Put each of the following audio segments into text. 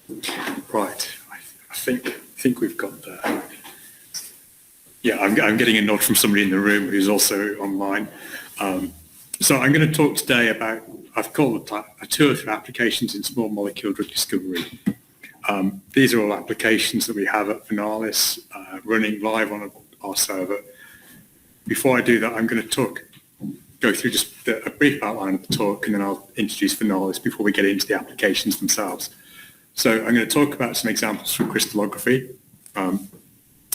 Right, I think we've got there. Yeah, I'm getting a nod from somebody in the room who's also online. So I'm going to talk today about, I've called it a tour through applications in small molecule drug discovery. These are all applications that we have at Vernalis running live on our server. Before I do that, I'm going to go through just a brief outline of the talk, and then I'll introduce Vernalis before we get into the applications themselves. So I'm going to talk about some examples from crystallography.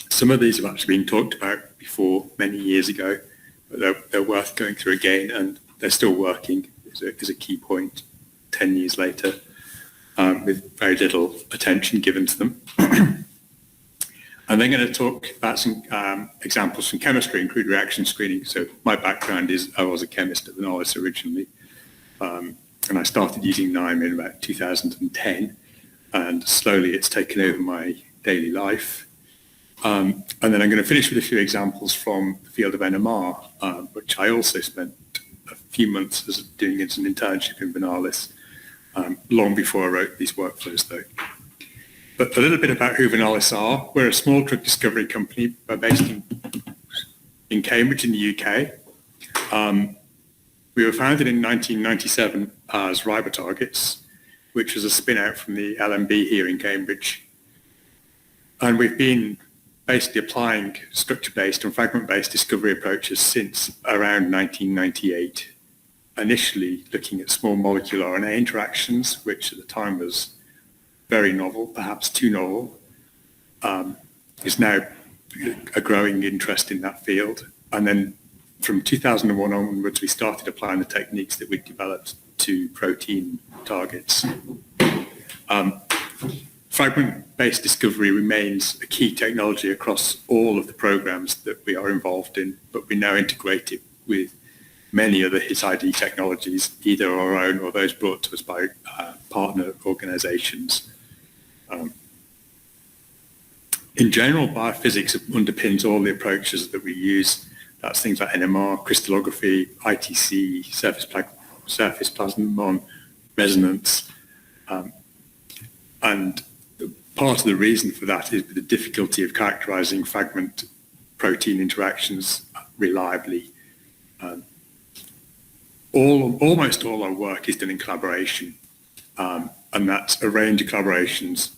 Some of these have actually been talked about before many years ago, but they're worth going through again, and they're still working is a key point 10 years later, with very little attention given to them. And then going to talk about some examples from chemistry, include reaction screening. So my background is I was a chemist at Vernalis originally, and I started using Knime in about 2010, and slowly it's taken over my daily life. And then I'm going to finish with a few examples from the field of NMR, which I also spent a few months doing as an internship in Vernalis, long before I wrote these workflows though. But a little bit about who Vernalis are. We're a small drug discovery company. We're based in Cambridge in the UK. We were founded in 1997 as Ribotargets, which was a spin out from the LMB here in Cambridge. And we've been basically applying structure-based and fragment-based discovery approaches since around 1998, initially looking at small molecule RNA interactions, which at the time was very novel, perhaps too novel. Is now a growing interest in that field. And then from 2001 onwards, we started applying the techniques that we developed to protein targets. Fragment-based discovery remains a key technology across all of the programs that we are involved in, but we now integrate it with many other HIT-ID technologies, either our own or those brought to us by partner organizations. In general, biophysics underpins all the approaches that we use. That's things like NMR, crystallography, ITC, surface plasmon, resonance, and part of the reason for that is the difficulty of characterizing fragment protein interactions reliably. Almost all our work is done in collaboration, and that's a range of collaborations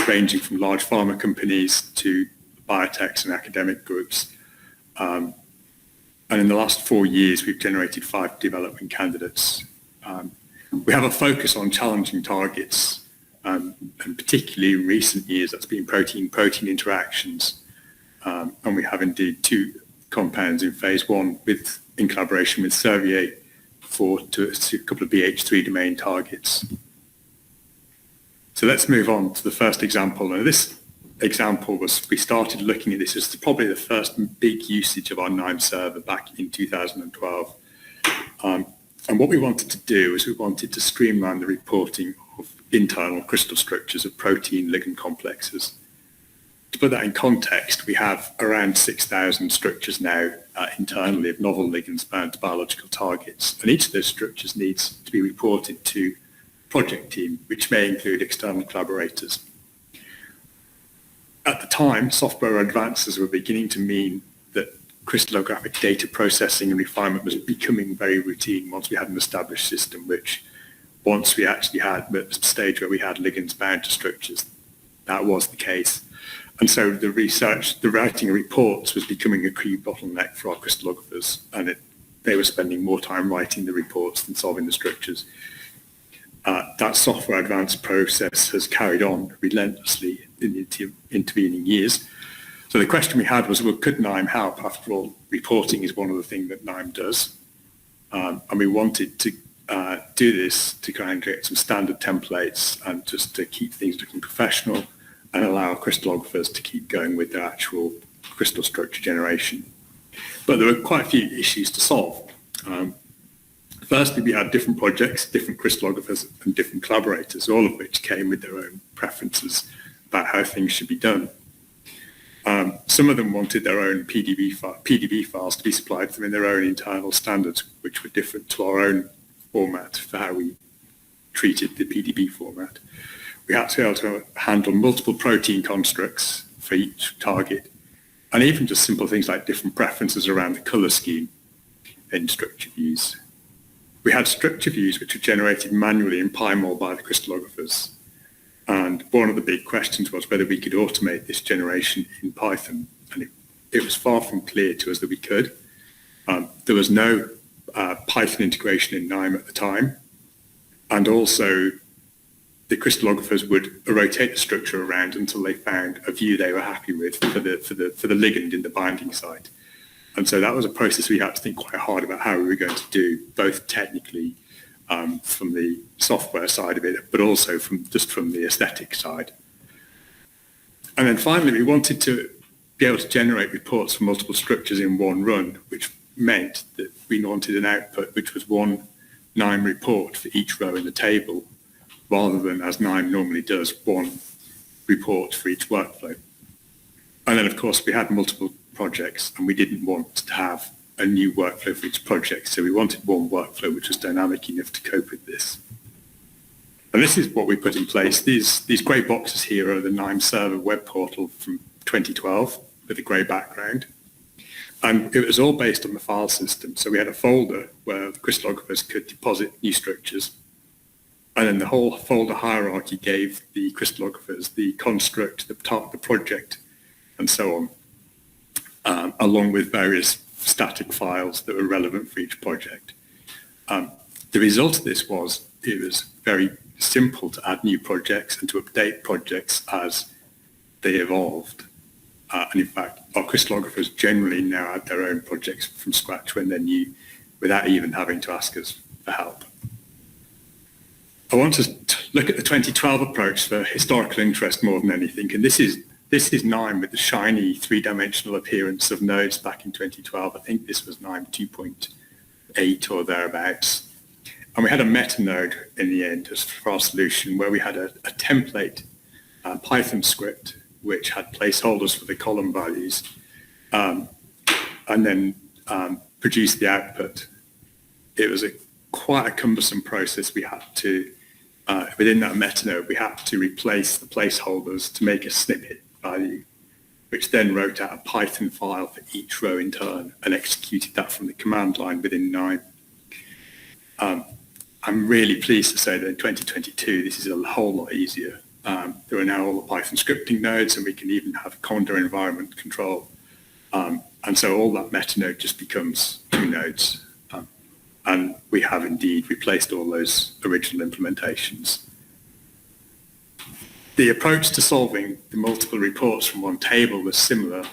ranging from large pharma companies to biotechs and academic groups. And in the last 4 years, we've generated 5 development candidates. We have a focus on challenging targets, and particularly in recent years, that's been protein-protein interactions. And we have indeed 2 compounds in phase 1 in collaboration with Servier to a couple of BH3 domain targets. So let's move on to the first example. Now this example we started looking at this as probably the first big usage of our Knime server back in 2012. And what we wanted to do is we wanted to streamline the reporting of internal crystal structures of protein ligand complexes. To put that in context, we have around 6,000 structures now internally of novel ligands bound to biological targets. And each of those structures needs to be reported to a project team, which may include external collaborators. At the time, software advances were beginning to mean that crystallographic data processing and refinement was becoming very routine once we had an established system, which once we actually had the stage where we had ligands bound to structures, that was the case. And so the writing of reports was becoming a key bottleneck for our crystallographers, and they were spending more time writing the reports than solving the structures. That software advance process has carried on relentlessly in the intervening years. So the question we had was, well, could Knime help? After all, reporting is one of the things that Knime does. And we wanted to do this to try and create some standard templates and just to keep things looking professional and allow crystallographers to keep going with their actual crystal structure generation. But there were quite a few issues to solve. Firstly, we had different projects, different crystallographers and different collaborators, all of which came with their own preferences about how things should be done. Some of them wanted their own PDB files to be supplied to them in their own internal standards, which were different to our own format for how we treated the PDB format. We had to be able to handle multiple protein constructs for each target, and even just simple things like different preferences around the color scheme in structure views. We had structure views which were generated manually in PyMol by the crystallographers. And one of the big questions was whether we could automate this generation in Python. And it was far from clear to us that we could. There was no Python integration in Knime at the time. And also, the crystallographers would rotate the structure around until they found a view they were happy with for the ligand in the binding site. And so that was a process we had to think quite hard about how we were going to do, both technically from the software side of it, but also from the aesthetic side. And then finally, we wanted to be able to generate reports from multiple structures in one run, which meant that we wanted an output which was one Knime report for each row in the table, rather than, as Knime normally does, one report for each workflow. And then, of course, we had multiple projects, and we didn't want to have a new workflow for each project. So we wanted one workflow which was dynamic enough to cope with this. And this is what we put in place. These grey boxes here are the Knime server web portal from 2012 with a grey background. And it was all based on the file system. So we had a folder where the crystallographers could deposit new structures. And then the whole folder hierarchy gave the crystallographers the construct, the project, and so on, along with various static files that were relevant for each project. The result of this was it was very simple to add new projects and to update projects as they evolved. And in fact, our crystallographers generally now add their own projects from scratch when they're new, without even having to ask us for help. I want to look at the 2012 approach for historical interest more than anything, and this is Knime with the shiny three-dimensional appearance of nodes back in 2012. I think this was Knime 2.8 or thereabouts. And we had a meta node in the end as for our solution, where we had a template Python script which had placeholders for the column values, and then produced the output. It was quite a cumbersome process. We had to, within that meta node, we had to replace the placeholders to make a snippet value, which then wrote out a Python file for each row in turn and executed that from the command line within Knime. I'm really pleased to say that in 2022, this is a whole lot easier. There are now all the Python scripting nodes, and we can even have Conda environment control. And so all that meta node just becomes two nodes. And we have indeed replaced all those original implementations. The approach to solving the multiple reports from one table was similar.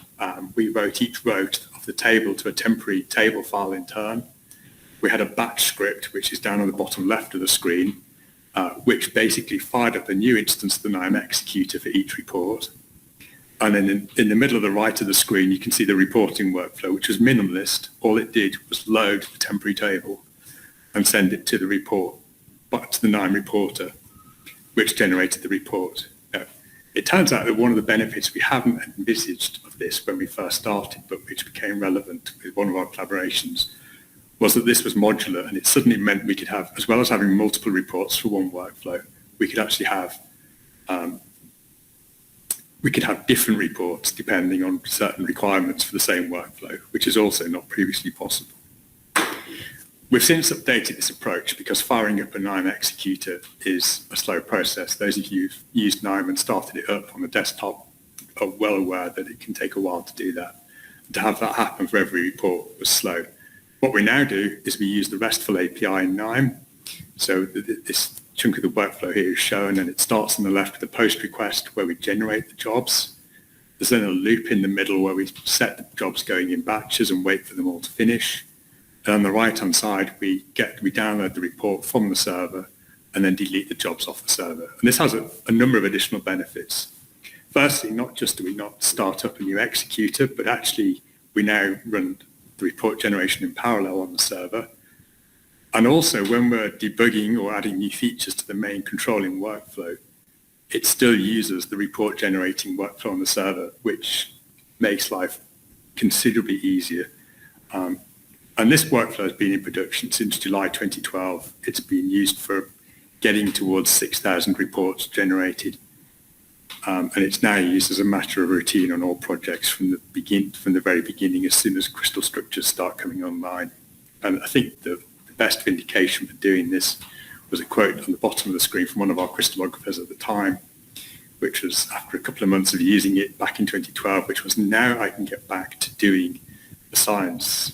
We wrote each row of the table to a temporary table file in turn. We had a batch script, which is down on the bottom left of the screen, which basically fired up a new instance of the Knime executor for each report. And then in the middle of the right of the screen, you can see the reporting workflow, which was minimalist. All it did was load the temporary table and send it to the report, back to the Knime reporter, which generated the report. It turns out that one of the benefits we hadn't envisaged of this when we first started, but which became relevant with one of our collaborations, was that this was modular, and it suddenly meant we could have, as well as having multiple reports for one workflow, we could actually have different reports depending on certain requirements for the same workflow, which is also not previously possible. We've since updated this approach because firing up a Knime executor is a slow process. Those of you who've used Knime and started it up on the desktop are well aware that it can take a while to do that. And to have that happen for every report was slow. What we now do is we use the RESTful API in Knime. So this chunk of the workflow here is shown, and it starts on the left with a post request where we generate the jobs. There's then a loop in the middle where we set the jobs going in batches and wait for them all to finish. And on the right-hand side, we download the report from the server and then delete the jobs off the server. And this has a number of additional benefits. Firstly, not just do we not start up a new executor, but actually we now run the report generation in parallel on the server. And also when we're debugging or adding new features to the main controlling workflow, it still uses the report generating workflow on the server, which makes life considerably easier. And this workflow has been in production since July 2012. It's been used for getting towards 6,000 reports generated. And it's now used as a matter of routine on all projects from the very beginning, as soon as crystal structures start coming online. And I think the best vindication for doing this was a quote on the bottom of the screen from one of our crystallographers at the time, which was after a couple of months of using it back in 2012, which was, now I can get back to doing the science.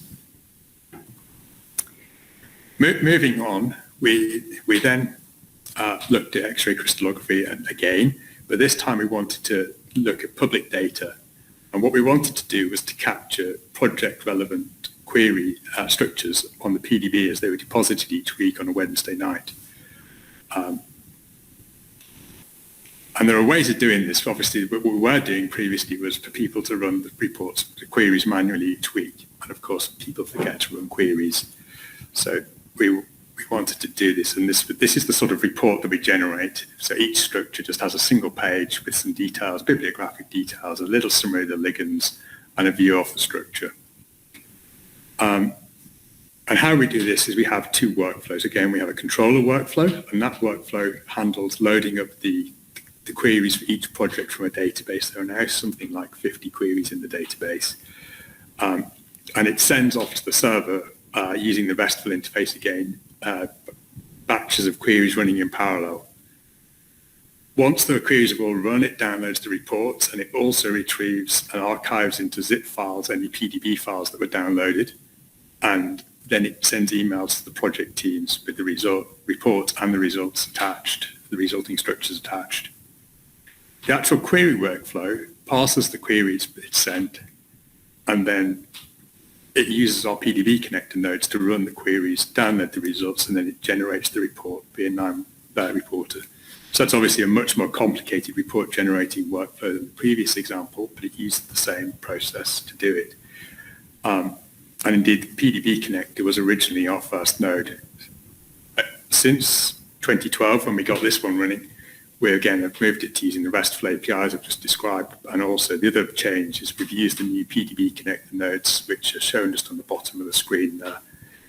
Moving on, we then looked at X-ray crystallography again, but this time we wanted to look at public data. And what we wanted to do was to capture project-relevant query structures on the PDB as they were deposited each week on a Wednesday night. And there are ways of doing this. Obviously, what we were doing previously was for people to run the reports, the queries manually each week. And of course, people forget to run queries. So we wanted to do this. And this is the sort of report that we generate. So each structure just has a single page with some details, bibliographic details, a little summary of the ligands, and a view of the structure. And how we do this is we have two workflows. Again, we have a controller workflow, and that workflow handles loading up the queries for each project from a database. There are now something like 50 queries in the database. And it sends off to the server using the RESTful interface again, batches of queries running in parallel. Once the queries have all run, it downloads the reports, and it also retrieves and archives into zip files any PDB files that were downloaded. And then it sends emails to the project teams with the reports and the results attached, the resulting structures attached. The actual query workflow parses the queries it's sent, and then it uses our PDB connector nodes to run the queries, download the results, and then it generates the report via Knime reporter. So that's obviously a much more complicated report generating workflow than the previous example, but it used the same process to do it. And indeed, the PDB connector was originally our first node. Since 2012, when we got this one running, we again have moved it to using the RESTful APIs I've just described. And also the other change is we've used the new PDB connector nodes, which are shown just on the bottom of the screen there,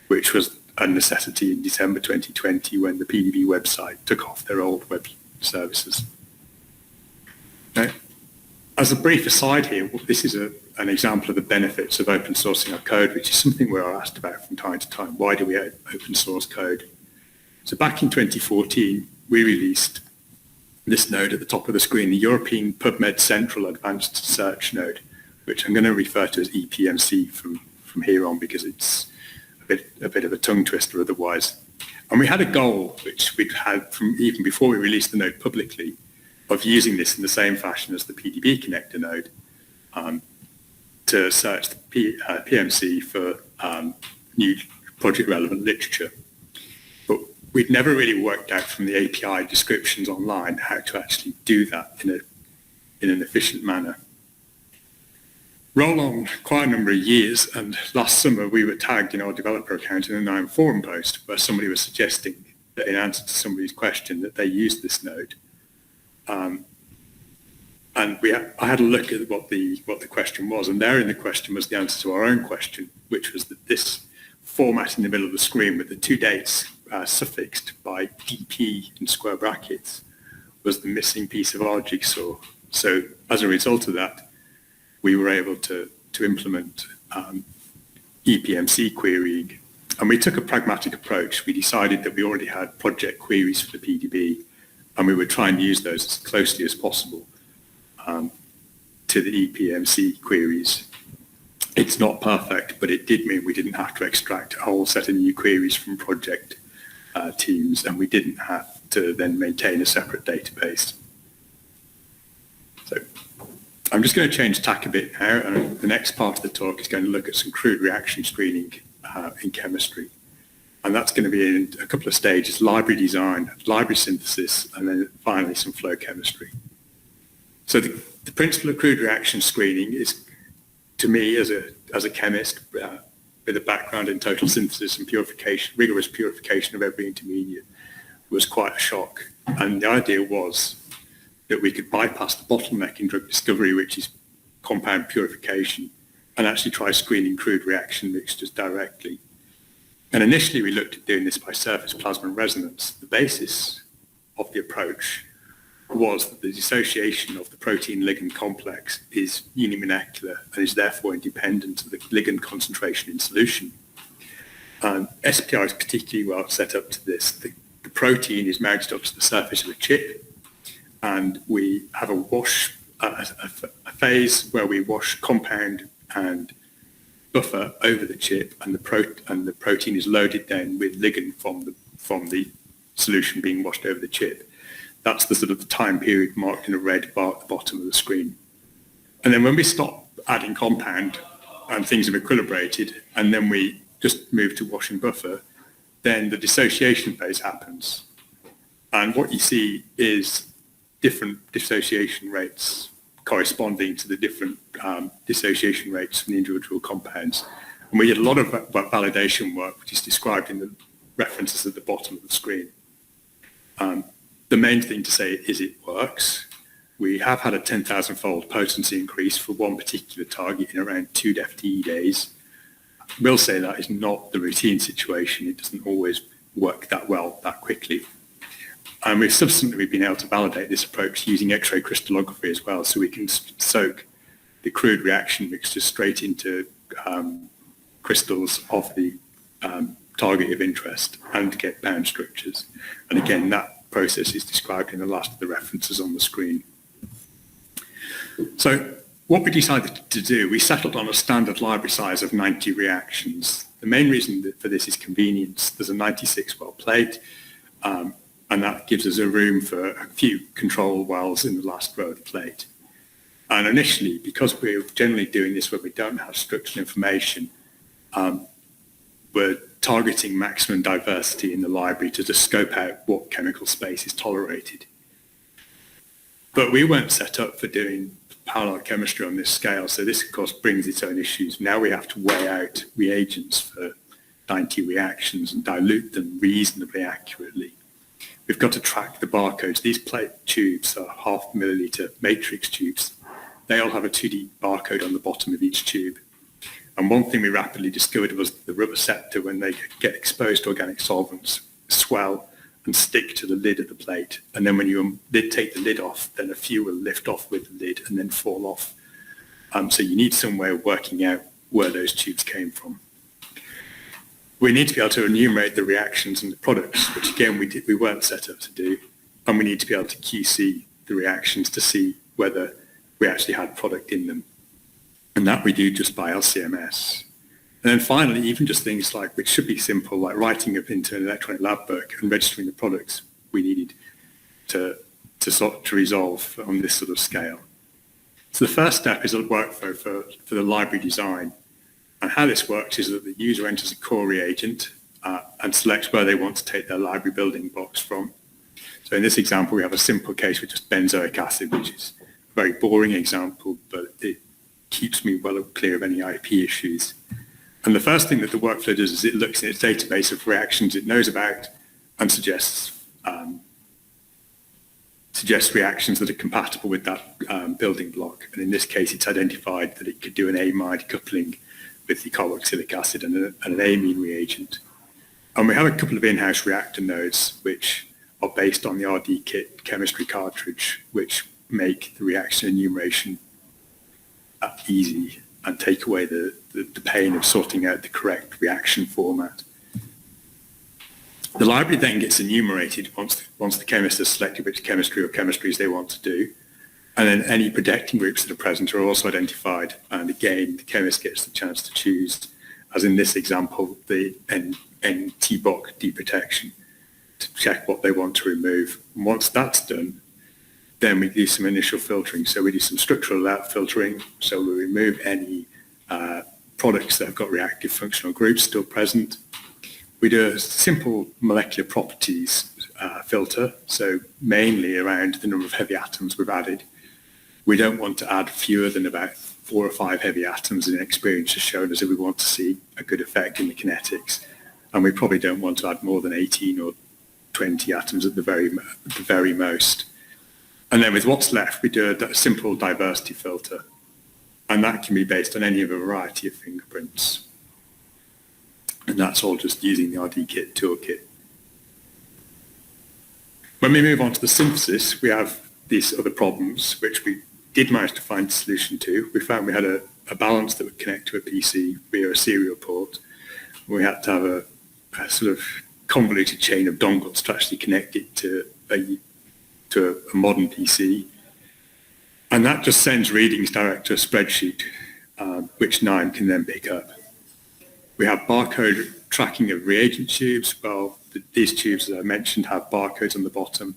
which was a necessity in December 2020 when the PDB website took off their old web services. Now, as a brief aside here, this is an example of the benefits of open sourcing our code, which is something we're asked about from time to time. Why do we open source code? So back in 2014, we released this node at the top of the screen, the European PubMed Central Advanced Search node, which I'm going to refer to as EPMC from here on because it's a bit of a tongue twister otherwise. And we had a goal, which we'd had from even before we released the node publicly, of using this in the same fashion as the PDB connector node to search the PMC for new project-relevant literature. But we'd never really worked out from the API descriptions online how to actually do that in an efficient manner. Roll on quite a number of years, and last summer we were tagged in our developer account in a Knime forum post where somebody was suggesting that in answer to somebody's question that they used this node. And I had a look at what the question was, and there in the question was the answer to our own question, which was that this format in the middle of the screen with the two dates suffixed by DP in square brackets was the missing piece of our jigsaw. So as a result of that, we were able to implement EPMC querying. And we took a pragmatic approach. We decided that we already had project queries for the PDB, and we would try and use those as closely as possible to the EPMC queries. It's not perfect, but it did mean we didn't have to extract a whole set of new queries from project teams, and we didn't have to then maintain a separate database. So I'm just going to change tack a bit now, and the next part of the talk is going to look at some crude reaction screening in chemistry. And that's going to be in a couple of stages: library design, library synthesis, and then finally some flow chemistry. So the principle of crude reaction screening is, to me as a chemist with a background in total synthesis and purification, rigorous purification of every intermediate, was quite a shock. And the idea was that we could bypass the bottleneck in drug discovery, which is compound purification, and actually try screening crude reaction mixtures directly. And initially we looked at doing this by surface plasma resonance. The basis of the approach was that the dissociation of the protein-ligand complex is unimolecular and is therefore independent of the ligand concentration in solution. SPI is particularly well set up to this. The protein is mounted up to the surface of the chip, and we have a wash, a phase where we wash compound and buffer over the chip, and the protein is loaded then with ligand from the solution being washed over the chip. That's the sort of the time period marked in a red bar at the bottom of the screen. And then when we stop adding compound and things have equilibrated, and then we just move to wash and buffer, then the dissociation phase happens. And what you see is different dissociation rates corresponding to the different dissociation rates from the individual compounds. And we did a lot of validation work, which is described in the references at the bottom of the screen. The main thing to say is it works. We have had a 10,000-fold potency increase for one particular target in around 2 FTE days. We'll say that is not the routine situation. It doesn't always work that well, that quickly. And we've subsequently been able to validate this approach using X-ray crystallography as well, so we can soak the crude reaction mixture straight into crystals of the target of interest and get bound structures. And again, that process is described in the last of the references on the screen. So what we decided to do, we settled on a standard library size of 90 reactions. The main reason for this is convenience. There's a 96-well plate, and that gives us a room for a few control wells in the last row of the plate. And initially, because we're generally doing this where we don't have structural information, we're targeting maximum diversity in the library to just scope out what chemical space is tolerated. But we weren't set up for doing parallel chemistry on this scale, so this of course brings its own issues. Now we have to weigh out reagents for 90 reactions and dilute them reasonably accurately. We've got to track the barcodes. These plate tubes are 0.5 milliliter matrix tubes. They all have a 2D barcode on the bottom of each tube. And one thing we rapidly discovered was the rubber septa, when they get exposed to organic solvents, swell and stick to the lid of the plate. And then when you take the lid off, then a few will lift off with the lid and then fall off. So you need some way of working out where those tubes came from. We need to be able to enumerate the reactions and the products, which again we weren't set up to do. And we need to be able to QC the reactions to see whether we actually had product in them. And that we do just by LCMS. And then finally, even just things like, which should be simple, like writing up into an electronic lab book and registering the products, we needed to resolve on this sort of scale. So the first step is a workflow for the library design. And how this works is that the user enters a core reagent and selects where they want to take their library building blocks from. So in this example, we have a simple case with just benzoic acid, which is a very boring example, but it keeps me well clear of any IP issues. And the first thing that the workflow does is it looks in its database of reactions it knows about and suggests reactions that are compatible with that building block. And in this case, it's identified that it could do an amide coupling with the carboxylic acid and an amine reagent. And we have a couple of in-house reactor nodes which are based on the RD-Kit chemistry cartridge, which make the reaction enumeration easy and take away the pain of sorting out the correct reaction format. The library then gets enumerated once the chemist has selected which chemistry or chemistries they want to do. And then any protecting groups that are present are also identified. And again, the chemist gets the chance to choose, as in this example, the NT-BOC deprotection to check what they want to remove. And once that's done, then we do some initial filtering. So we do some structural layout filtering. So we remove any products that have got reactive functional groups still present. We do a simple molecular properties filter, so mainly around the number of heavy atoms we've added. We don't want to add fewer than about 4 or 5 heavy atoms, in experience has shown us that we want to see a good effect in the kinetics. And we probably don't want to add more than 18 or 20 atoms at the very most. And then with what's left, we do a simple diversity filter. And that can be based on any of a variety of fingerprints. And that's all just using the RD-Kit toolkit. When we move on to the synthesis, we have these other problems, which we did manage to find a solution to. We found we had a balance that would connect to a PC via a serial port. We had to have a sort of convoluted chain of dongles to actually connect it to a modern PC. And that just sends readings direct to a spreadsheet, which Knime can then pick up. We have barcode tracking of reagent tubes. Well, these tubes, as I mentioned, have barcodes on the bottom.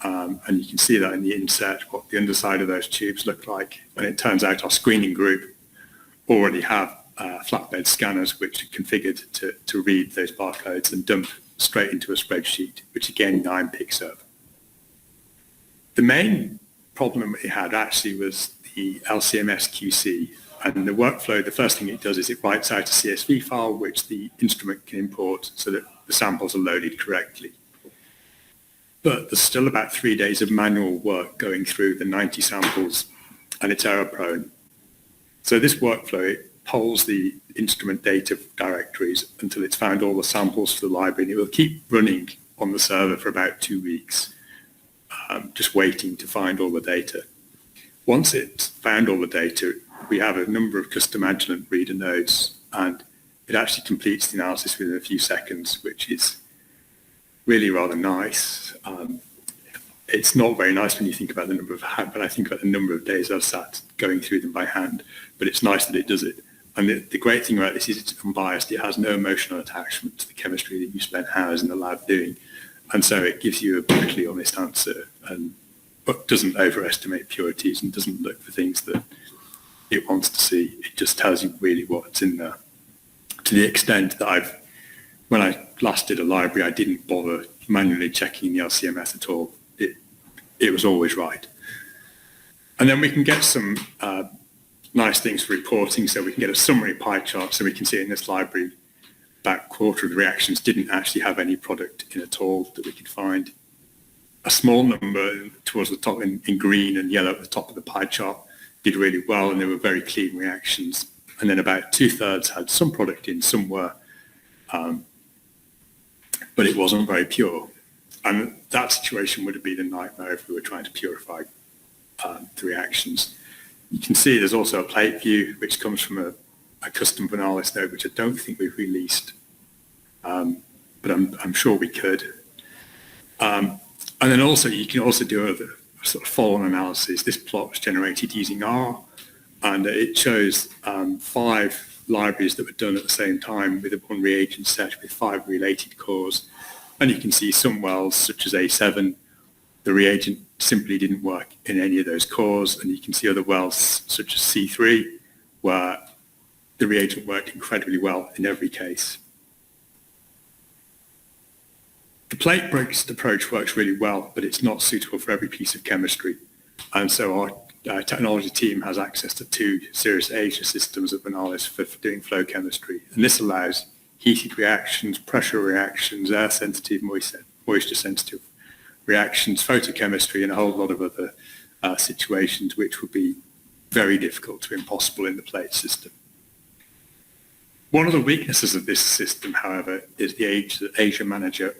And you can see that in the inset, what the underside of those tubes look like. And it turns out our screening group already have flatbed scanners which are configured to read those barcodes and dump straight into a spreadsheet, which again, Knime picks up. The main problem we had actually was the LCMS QC. And the workflow, the first thing it does is it writes out a CSV file which the instrument can import so that the samples are loaded correctly. But there's still about 3 days of manual work going through the 90 samples, and it's error prone. So this workflow, it polls the instrument data directories until it's found all the samples for the library, and it will keep running on the server for about 2 weeks, just waiting to find all the data. Once it's found all the data, we have a number of custom Agilent reader nodes, and it actually completes the analysis within a few seconds, which is really rather nice. It's not very nice when you think about the number of, but I think about the number of days I've sat going through them by hand, but it's nice that it does it. And the great thing about this is it's unbiased. It has no emotional attachment to the chemistry that you spent hours in the lab doing. And so it gives you a brutally honest answer, but doesn't overestimate purities and doesn't look for things that it wants to see. It just tells you really what's in there. To the extent that when I last did a library, I didn't bother manually checking the LCMS at all. It was always right. And then we can get some nice things for reporting. So we can get a summary pie chart. So we can see in this library, about a quarter of the reactions didn't actually have any product in at all that we could find. A small number towards the top in green and yellow at the top of the pie chart did really well, and they were very clean reactions. And then about 2/3 had some product in, some were, but it wasn't very pure. And that situation would have been a nightmare if we were trying to purify the reactions. You can see there's also a plate view, which comes from a custom Vernalis node, which I don't think we've released, but I'm sure we could. And then also, you can also do a sort of follow-on analysis. This plot was generated using R, and it shows 5 libraries that were done at the same time with one reagent set with 5 related cores. And you can see some wells, such as A7, the reagent simply didn't work in any of those cores. And you can see other wells, such as C3, where the reagent worked incredibly well in every case. The plate-based approach works really well, but it's not suitable for every piece of chemistry. And so our technology team has access to 2 Series Asia systems at Vernalis for doing flow chemistry. And this allows heated reactions, pressure reactions, air-sensitive, moisture-sensitive reactions, photochemistry, and a whole lot of other situations which would be very difficult to impossible in the plate system. One of the weaknesses of this system, however, is the Asia Manager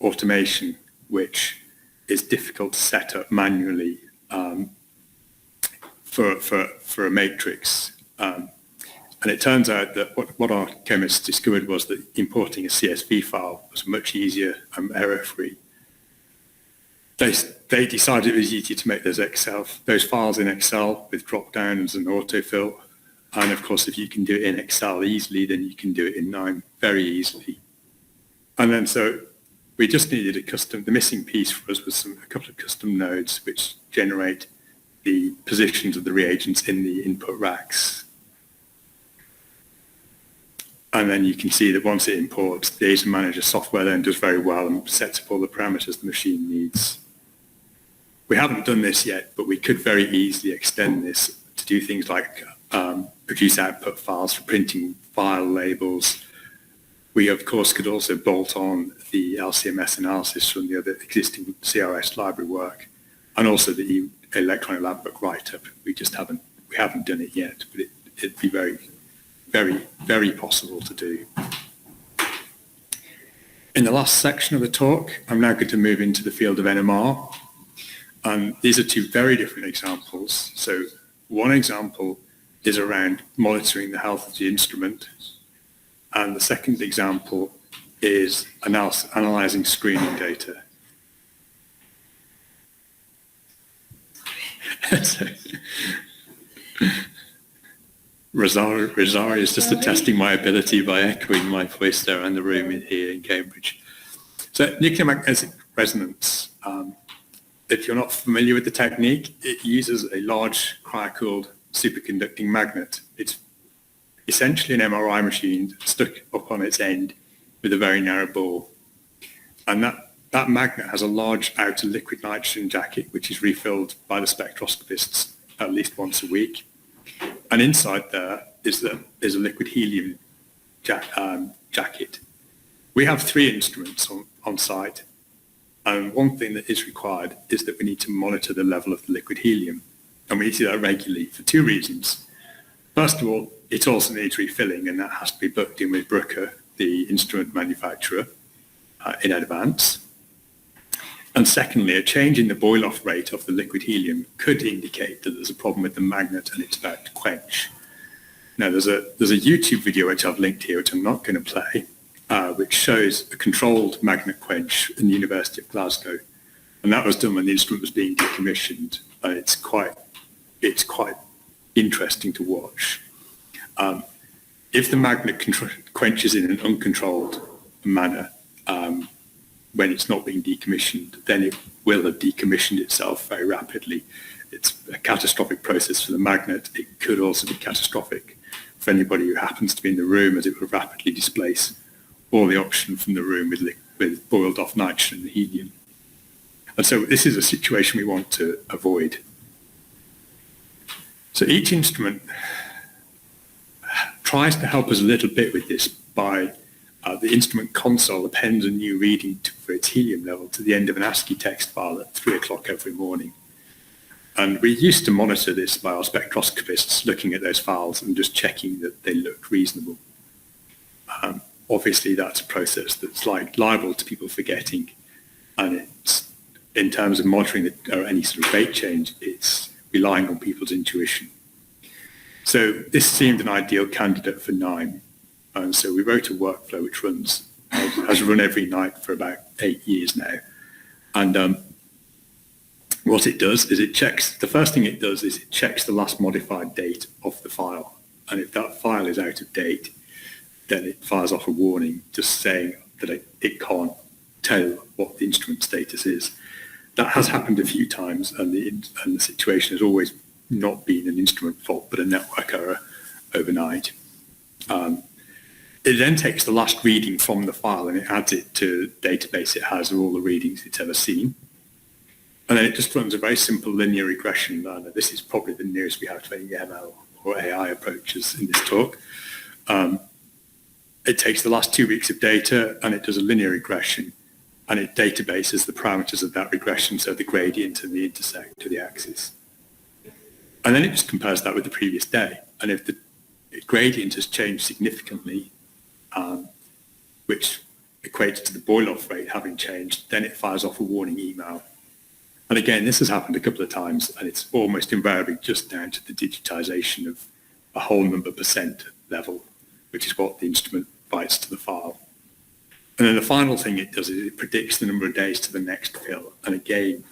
automation, which is difficult to set up manually for a matrix. And it turns out that what our chemists discovered was that importing a CSV file was much easier and error-free. They decided it was easier to make those files in Excel with drop-downs and autofill. And of course, if you can do it in Excel easily, then you can do it in Knime very easily. And then so we just needed the missing piece for us was a couple of custom nodes which generate the positions of the reagents in the input racks. And then you can see that once it imports, the Asia Manager software then does very well and sets up all the parameters the machine needs. We haven't done this yet, but we could very easily extend this to do things like produce output files for printing file labels. We, of course, could also bolt on the LCMS analysis from the other existing CRS library work, and also the electronic lab book write-up. We haven't done it yet, but it'd be very, very, very possible to do. In the last section of the talk, I'm now going to move into the field of NMR. These are two very different examples. So one example is around monitoring the health of the instrument, and the second example is analyzing screening data. So, Rosario is just attesting my ability by echoing my voice there in the room here in Cambridge. So nuclear magnetic resonance, if you're not familiar with the technique, it uses a large cryo-cooled superconducting magnet. It's essentially an MRI machine stuck up on its end with a very narrow bore. And that magnet has a large outer liquid nitrogen jacket, which is refilled by the spectroscopists at least once a week. And inside there is a liquid helium jacket. We have 3 instruments on site, and one thing that is required is that we need to monitor the level of the liquid helium, and we need to do that regularly for 2 reasons. First of all, it also needs refilling, and that has to be booked in with Bruker, the instrument manufacturer, in advance. And secondly, a change in the boil-off rate of the liquid helium could indicate that there's a problem with the magnet and it's about to quench. Now, there's a YouTube video which I've linked here, which I'm not going to play, which shows a controlled magnet quench in the University of Glasgow. And that was done when the instrument was being decommissioned. And it's quite interesting to watch. If the magnet quenches in an uncontrolled manner, when it's not being decommissioned, then it will have decommissioned itself very rapidly. It's a catastrophic process for the magnet. It could also be catastrophic for anybody who happens to be in the room, as it would rapidly displace all the oxygen from the room with boiled off nitrogen and helium. And so this is a situation we want to avoid. So each instrument tries to help us a little bit with this by the instrument console appends a new reading for its helium level to the end of an ASCII text file at 3 o'clock every morning. And we used to monitor this by our spectroscopists looking at those files and just checking that they looked reasonable. Obviously, that's a process that's liable to people forgetting. And it's, in terms of monitoring or any sort of rate change, it's relying on people's intuition. So this seemed an ideal candidate for Knime. And so we wrote a workflow which has run every night for about 8 years now. And what it does is the first thing it does is it checks the last modified date of the file. And if that file is out of date, then it fires off a warning just saying that it can't tell what the instrument status is. That has happened a few times, and the situation has always not been an instrument fault, but a network error overnight. It then takes the last reading from the file and it adds it to the database it has of all the readings it's ever seen. And then it just runs a very simple linear regression. This is probably the nearest we have to any ML or AI approaches in this talk. It takes the last 2 weeks of data and it does a linear regression, and it databases the parameters of that regression, so the gradient and the intersect to the axis. And then it just compares that with the previous day. And if the gradient has changed significantly, which equates to the boil-off rate having changed, then it fires off a warning email. And again, this has happened a couple of times, and it's almost invariably just down to the digitization of a whole number % level, which is what the instrument bytes to the file. And then the final thing it does is it predicts the number of days to the next fill. And again,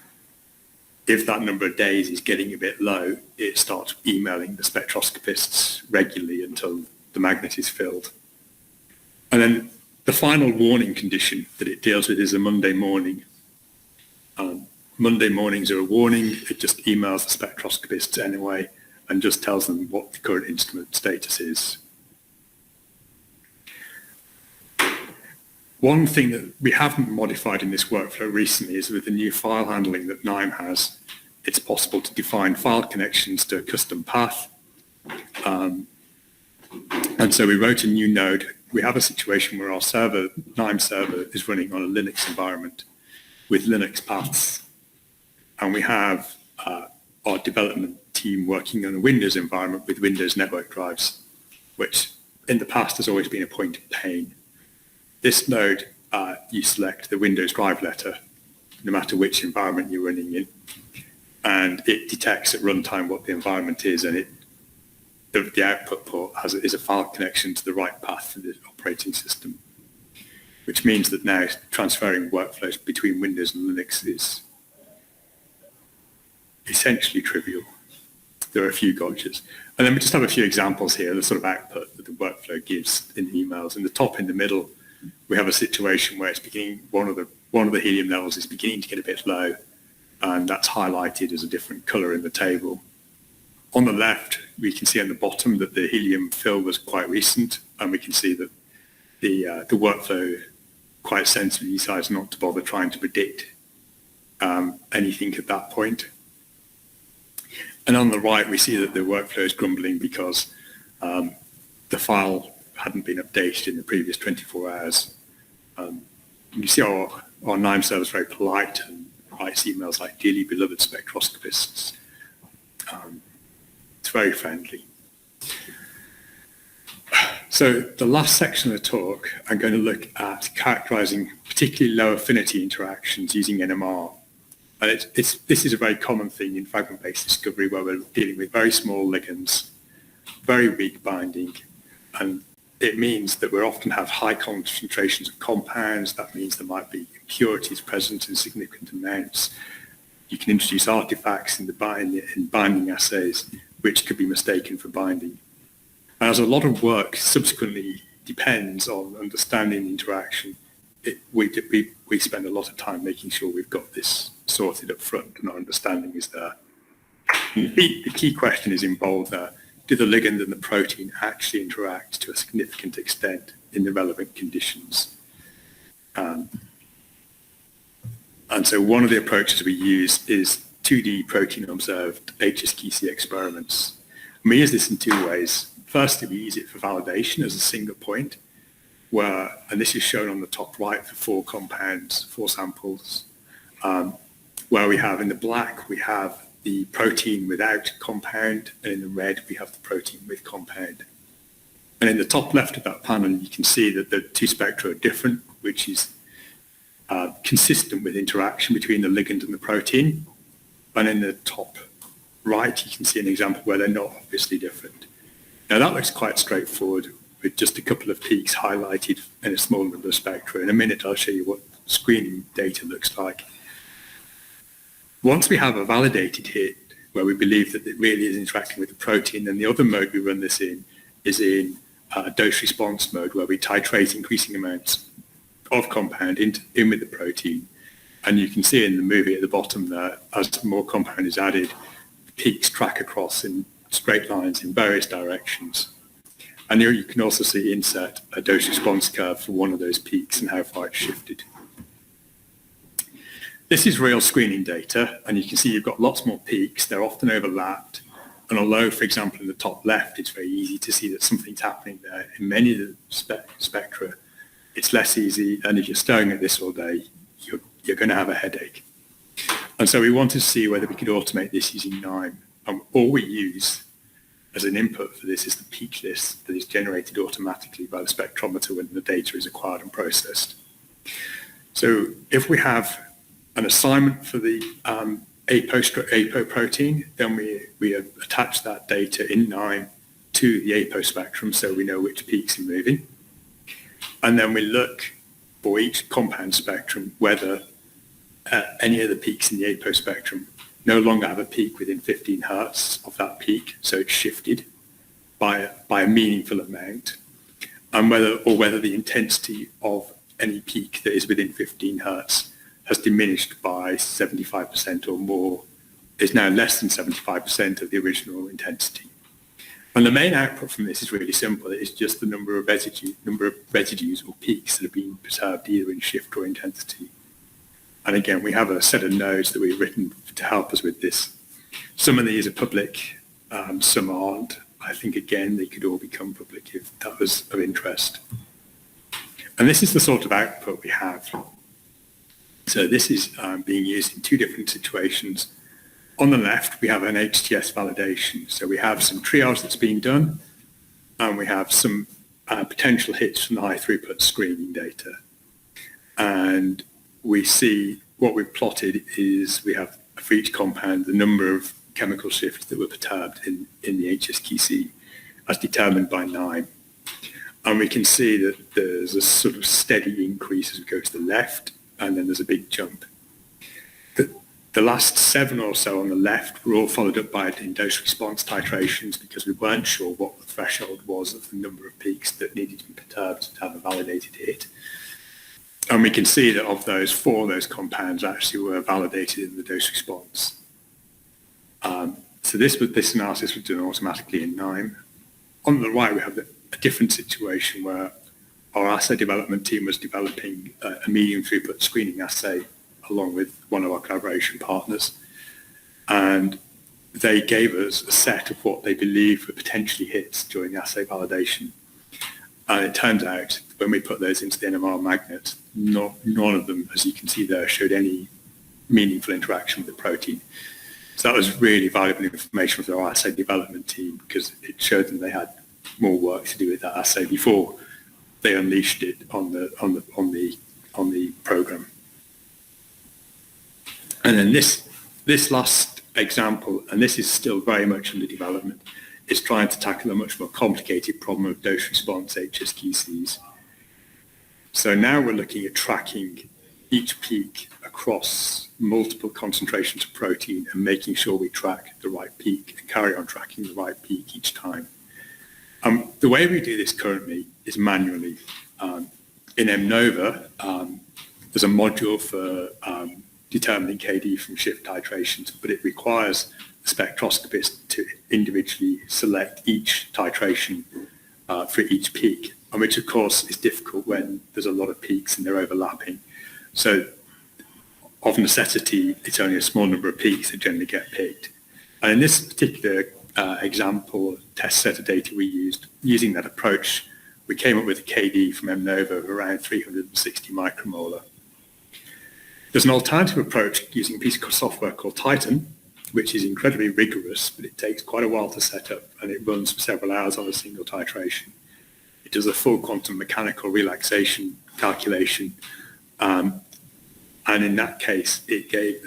if that number of days is getting a bit low, it starts emailing the spectroscopists regularly until the magnet is filled. And then the final warning condition that it deals with is a Monday morning. Monday mornings are a warning. It just emails the spectroscopists anyway and just tells them what the current instrument status is. One thing that we haven't modified in this workflow recently is with the new file handling that Knime has, it's possible to define file connections to a custom path. And so we wrote a new node. We have a situation where our server, Knime server, is running on a Linux environment with Linux paths. And we have our development team working on a Windows environment with Windows network drives, which in the past has always been a point of pain. This node you select the Windows drive letter, no matter which environment you're running in, and it detects at runtime what the environment is, and the output port is a file connection to the right path for the operating system, which means that now transferring workflows between Windows and Linux is essentially trivial. There are a few gotchas. And then we just have a few examples here, the sort of output that the workflow gives in emails. In the top, in the middle, we have a situation where it's beginning, one of the helium levels is beginning to get a bit low, and that's highlighted as a different color in the table. On the left, we can see on the bottom that the helium fill was quite recent, and we can see that the workflow quite sensibly decides not to bother trying to predict anything at that point. And on the right, we see that the workflow is grumbling because the file hadn't been updated in the previous 24 hours. You see our Knime server is very polite and writes emails like, "Dearly beloved spectroscopists." It's very friendly. So the last section of the talk, I'm going to look at characterizing particularly low affinity interactions using NMR. And this is a very common thing in fragment-based discovery, where we're dealing with very small ligands, very weak binding, and it means that we often have high concentrations of compounds. That means there might be impurities present in significant amounts. You can introduce artifacts in binding assays, which could be mistaken for binding. And as a lot of work subsequently depends on understanding the interaction, we spend a lot of time making sure we've got this sorted up front and our understanding is there. The key question is in bold there: do the ligand and the protein actually interact to a significant extent in the relevant conditions? And so one of the approaches we use is 2D protein observed HSQC experiments. And we use this in two ways. Firstly, we use it for validation as a single point, and this is shown on the top right for 4 compounds, 4 samples, where we have in the black, we have the protein without compound, and in the red, we have the protein with compound. And in the top left of that panel, you can see that the 2 spectra are different, which is consistent with interaction between the ligand and the protein. And in the top right, you can see an example where they're not obviously different. Now that looks quite straightforward, with just a couple of peaks highlighted in a small number of spectra. In a minute, I'll show you what screening data looks like. Once we have a validated hit where we believe that it really is interacting with the protein, then the other mode we run this in is in dose response mode, where we titrate increasing amounts of compound in with the protein. And you can see in the movie at the bottom there, as more compound is added, the peaks track across in straight lines in various directions. And here you can also see inset a dose response curve for one of those peaks and how far it's shifted. This is real screening data, and you can see you've got lots more peaks. They're often overlapped. And although, for example, in the top left, it's very easy to see that something's happening there, in many of the spectra, it's less easy. And if you're staring at this all day, you're going to have a headache. And so we wanted to see whether we could automate this using Knime. And all we use as an input for this is the peak list that is generated automatically by the spectrometer when the data is acquired and processed. So if we have an assignment for the APO protein, then we attach that data in Knime to the APO spectrum so we know which peaks are moving. And then we look for each compound spectrum whether any of the peaks in the APO spectrum no longer have a peak within 15 hertz of that peak, so it's shifted by a meaningful amount, and whether the intensity of any peak that is within 15 hertz has diminished by 75% or more, is now less than 75% of the original intensity. And the main output from this is really simple. It's just the number of residues or peaks that have been preserved either in shift or intensity. And again, we have a set of nodes that we've written to help us with this. Some of these are public, some aren't. I think, again, they could all become public if that was of interest. And this is the sort of output we have. So this is being used in 2 different situations. On the left, we have an HTS validation. So we have some triage that's been done, and we have some potential hits from the high-throughput screening data. And we see what we've plotted is we have for each compound the number of chemical shifts that were perturbed in the HSQC as determined by Knime. And we can see that there's a sort of steady increase as we go to the left, and then there's a big jump. The last 7 or so on the left were all followed up by dose response titrations because we weren't sure what the threshold was of the number of peaks that needed to be perturbed to have a validated hit. And we can see that of those, 4 of those compounds actually were validated in the dose response. So this analysis was done automatically in Knime. On the right, we have a different situation where our assay development team was developing a medium throughput screening assay along with one of our collaboration partners. And they gave us a set of what they believed were potentially hits during assay validation. And it turns out when we put those into the NMR magnet, none of them, as you can see there, showed any meaningful interaction with the protein. So that was really valuable information for our assay development team because it showed them they had more work to do with that assay before they unleashed it on the program. And then this last example, and this is still very much under development, is trying to tackle a much more complicated problem of dose response HSQCs. So now we're looking at tracking each peak across multiple concentrations of protein and making sure we track the right peak and carry on tracking the right peak each time. The way we do this currently is manually. In MNOVA, there's a module for determining KD from shift titrations, but it requires the spectroscopist to individually select each titration for each peak, and which of course is difficult when there's a lot of peaks and they're overlapping. So of necessity, it's only a small number of peaks that generally get picked. And in this particular example test set of data we used, using that approach, we came up with a KD from MNOVA of around 360 micromolar. There's an alternative approach using a piece of software called Titan, which is incredibly rigorous, but it takes quite a while to set up, and it runs for several hours on a single titration. It does a full quantum mechanical relaxation calculation, and in that case, it gave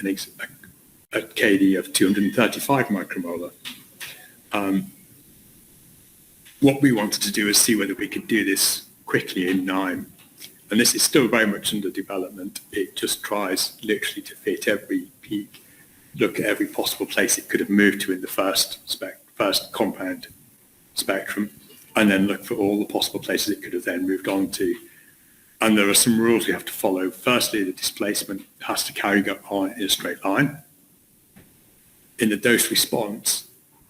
a KD of 235 micromolar. What we wanted to do is see whether we could do this quickly in Knime. And this is still very much under development. It just tries literally to fit every peak, look at every possible place it could have moved to in the first compound spectrum, and then look for all the possible places it could have then moved on to. And there are some rules we have to follow. Firstly, the displacement has to carry on in a straight line. In the dose response,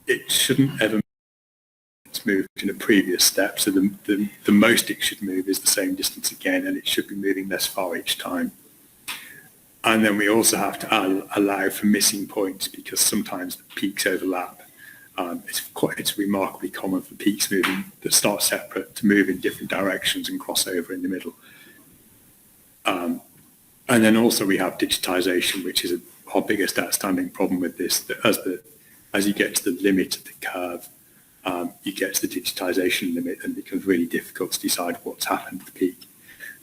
it shouldn't ever moved in a previous step, so the most it should move is the same distance again, and it should be moving less far each time. And then we also have to allow for missing points because sometimes the peaks overlap. It's remarkably common for peaks moving that start separate to move in different directions and cross over in the middle. And then also we have digitization, which is our biggest outstanding problem with this, that as you get to the limit of the curve, you get to the digitization limit and it becomes really difficult to decide what's happened to the peak.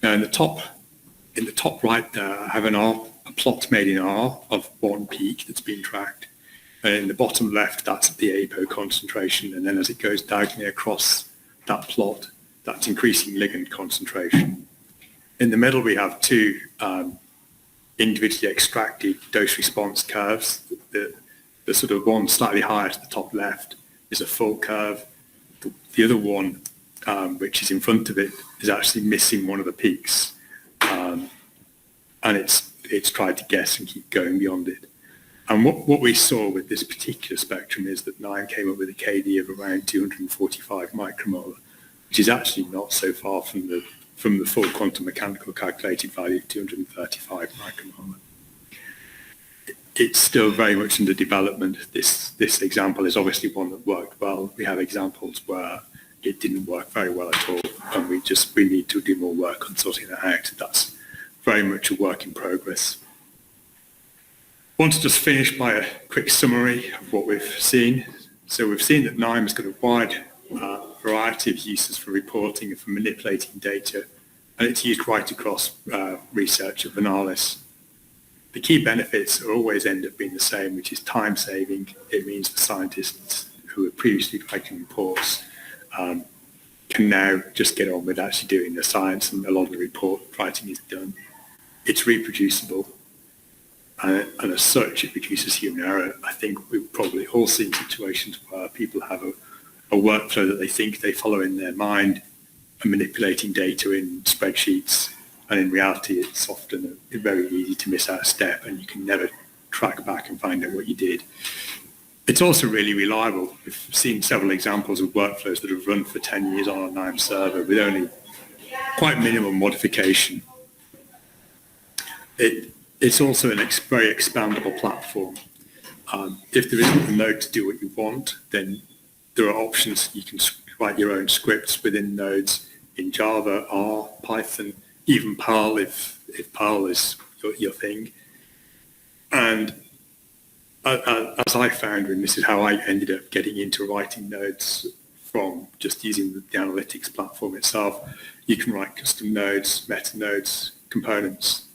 Now in the top right there, I have a plot made in R of one peak that's been tracked. And in the bottom left, that's the APO concentration. And then as it goes diagonally across that plot, that's increasing ligand concentration. In the middle, we have 2 individually extracted dose response curves. The sort of one slightly higher to the top left is a full curve. The other one, which is in front of it, is actually missing one of the peaks. And it's tried to guess and keep going beyond it. And what we saw with this particular spectrum is that Knime came up with a KD of around 245 micromolar, which is actually not so far from the full quantum mechanical calculated value of 235 micromolar. It's still very much under development. This example is obviously one that worked well. We have examples where it didn't work very well at all, and we need to do more work on sorting that out. That's very much a work in progress. I want to just finish by a quick summary of what we've seen. So we've seen that Knime has got a wide variety of uses for reporting and for manipulating data and it's used right across research at Vernalis. The key benefits always end up being the same, which is time saving. It means the scientists who were previously writing reports can now just get on with actually doing the science, and a lot of the report writing is done. It's reproducible, and as such, it reduces human error. I think we've probably all seen situations where people have a workflow that they think they follow in their mind and manipulating data in spreadsheets, and in reality, it's often very easy to miss out a step, and you can never track back and find out what you did. It's also really reliable. We've seen several examples of workflows that have run for 10 years on a Knime server with only quite minimal modification. It's also a very expandable platform. If there isn't a node to do what you want, then there are options. You can write your own scripts within nodes in Java, R, Python, even Perl if Perl is your thing. And as I found, and this is how I ended up getting into writing nodes from just using the analytics platform itself, you can write custom nodes, meta nodes, components.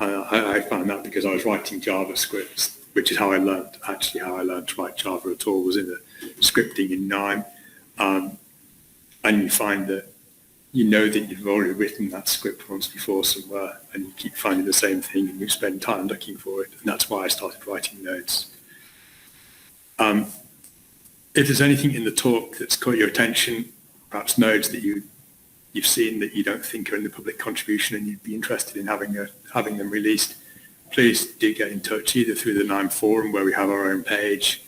I found that because I was writing JavaScript, which is how I learned to write Java at all, was in the scripting in Knime. And you find that you know that you've already written that script once before somewhere, and you keep finding the same thing, and you spend time looking for it. And that's why I started writing nodes. If there's anything in the talk that's caught your attention, perhaps nodes that you've seen that you don't think are in the public contribution and you'd be interested in having them released, please do get in touch, either through the Knime forum where we have our own page,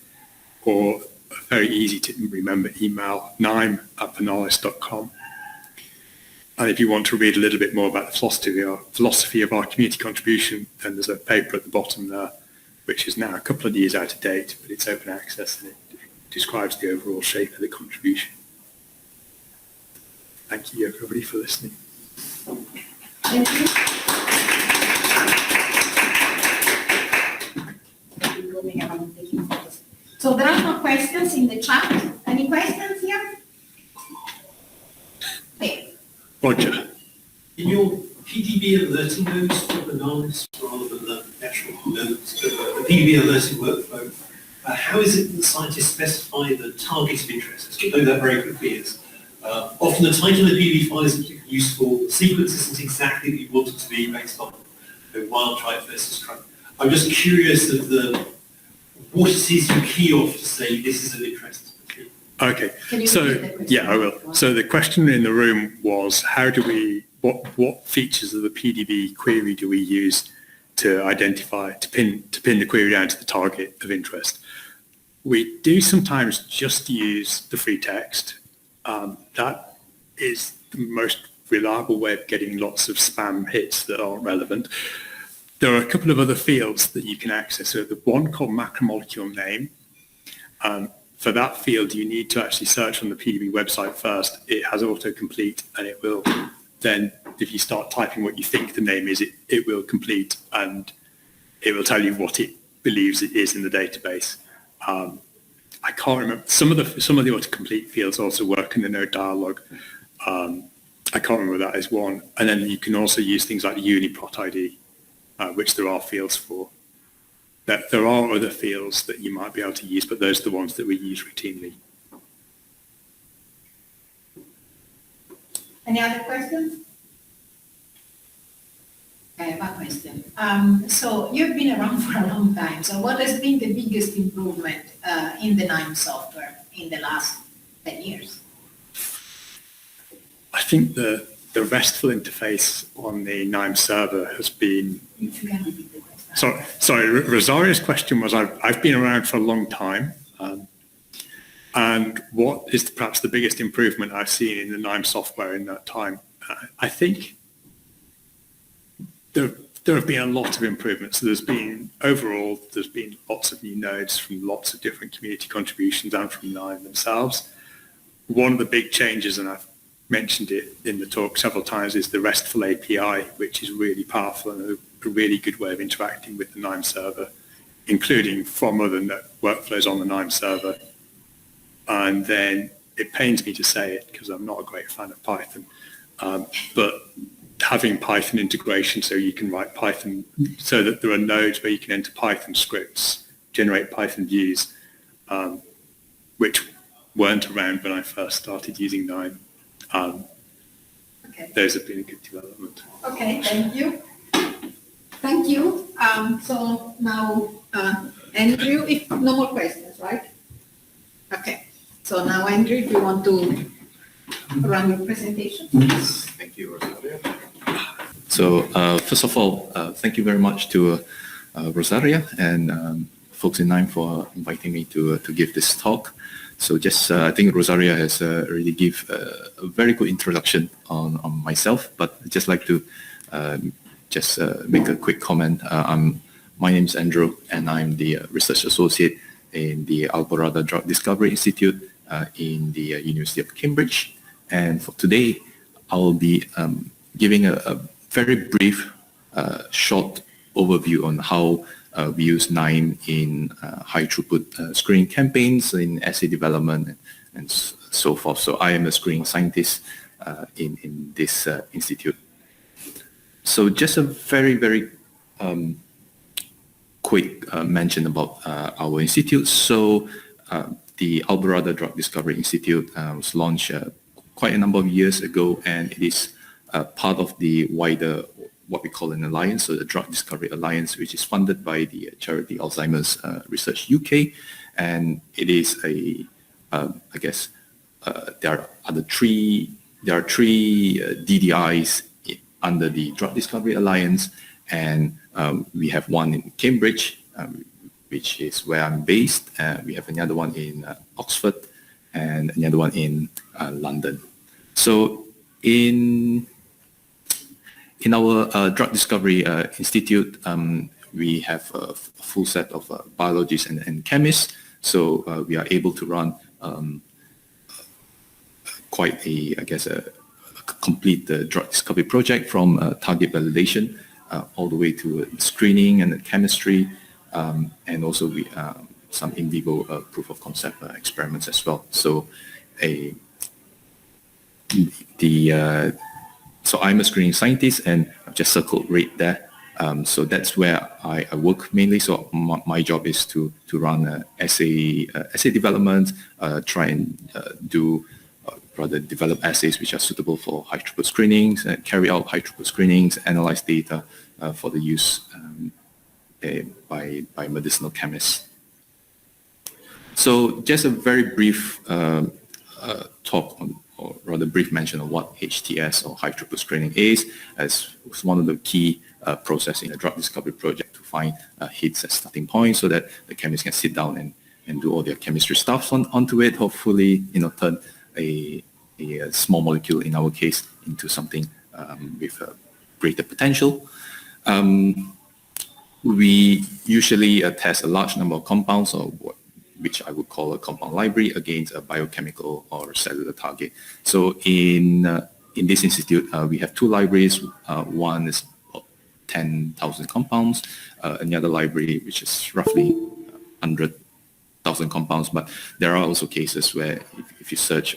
or a very easy to remember email, knime@vernalis.com. And if you want to read a little bit more about the philosophy of our community contribution, then there's a paper at the bottom there, which is now a couple of years out of date, but it's open access and it describes the overall shape of the contribution. Thank you, everybody, for listening. Thank you. So there are no questions in the chat. Any questions here? Okay. Roger. In your PDB alerting nodes for Vernalis, rather than the actual nodes, the PDB alerting workflow, how is it that scientists specify the target of interest? Let's know that very quickly is. Often the title of the PDB file isn't particularly useful. The sequence isn't exactly what you want it to be based on wild type versus trunk. I'm just curious of what it is you key off to say this is of interest. Okay, so yeah, I will. So the question in the room was, what features of the PDB query do we use to identify, to pin the query down to the target of interest? We do sometimes just use the free text. That is the most reliable way of getting lots of spam hits that aren't relevant. There are a couple of other fields that you can access. So the one called macromolecule name. For that field, you need to actually search on the PDB website first. It has autocomplete, and it will then, if you start typing what you think the name is, it will complete, and it will tell you what it believes it is in the database. I can't remember. Some of the autocomplete fields also work in the node dialog. I can't remember that as one. And then you can also use things like the UniProt ID, which there are fields for. There are other fields that you might be able to use, but those are the ones that we use routinely. Any other questions? I have a question. So you've been around for a long time. So what has been the biggest improvement in the Knime software in the last 10 years? I think the RESTful interface on the Knime server has been... If you can repeat the question. Sorry, Rosario's question was, I've been around for a long time, and what is perhaps the biggest improvement I've seen in the Knime software in that time? I think there have been a lot of improvements. So there's been lots of new nodes from lots of different community contributions and from Knime themselves. One of the big changes, and I've mentioned it in the talk several times, is the RESTful API, which is really powerful and a really good way of interacting with the Knime server, including from other workflows on the Knime server. And then it pains me to say it because I'm not a great fan of Python, But having Python integration so you can write Python, so that there are nodes where you can enter Python scripts, generate Python views, which weren't around when I first started using Knime. Okay. Those have been a good development. Okay, thank you. Thank you. So now, Andrew, if no more questions, right? Okay. So now, Andrew, do you want to run your presentation? Yes, thank you, Rosaria. So first of all, thank you very much to Rosaria and folks in Knime for inviting me to give this talk. So just, I think Rosaria has already give a very good introduction on myself, but I'd just like to just make a quick comment. My name is Andrew, and I'm the research associate in the ALBORADA Drug Discovery Institute in the University of Cambridge. And for today, I will be giving a very brief, short overview on how we use Knime in high-throughput screening campaigns, in assay development, and so forth. So I am a screening scientist in this institute. So just a very, very quick mention about our institute. So the ALBORADA Drug Discovery Institute was launched quite a number of years ago, and it is part of the wider, what we call an alliance, so the Drug Discovery Alliance, which is funded by the charity Alzheimer's Research UK. And it is a, I guess, there are three DDIs under the Drug Discovery Alliance, and we have one in Cambridge, which is where I'm based. We have another one in Oxford, and another one in London. So in our Drug Discovery Institute, we have a full set of biologists and chemists. So we are able to run quite a, I guess, a complete drug discovery project from target validation all the way to screening and chemistry, and also some in vivo proof of concept experiments as well. So so I'm a screening scientist, and I've just circled right there. So that's where I work mainly. So my job is to run assay development, try and develop assays which are suitable for high-throughput screenings, carry out high-throughput screenings, analyze data for the use by medicinal chemists. So just a very brief talk on, or rather brief mention of what HTS or high-throughput screening is, as it's one of the key process in a drug discovery project to find hits as starting point, so that the chemists can sit down and do all their chemistry stuff onto it, hopefully, turn a small molecule, in our case, into something with a greater potential. We usually test a large number of compounds, or which I would call a compound library, against a biochemical or cellular target. So in this institute, we have two libraries. One is 10,000 compounds, another library which is roughly 100,000 compounds. But there are also cases where if you search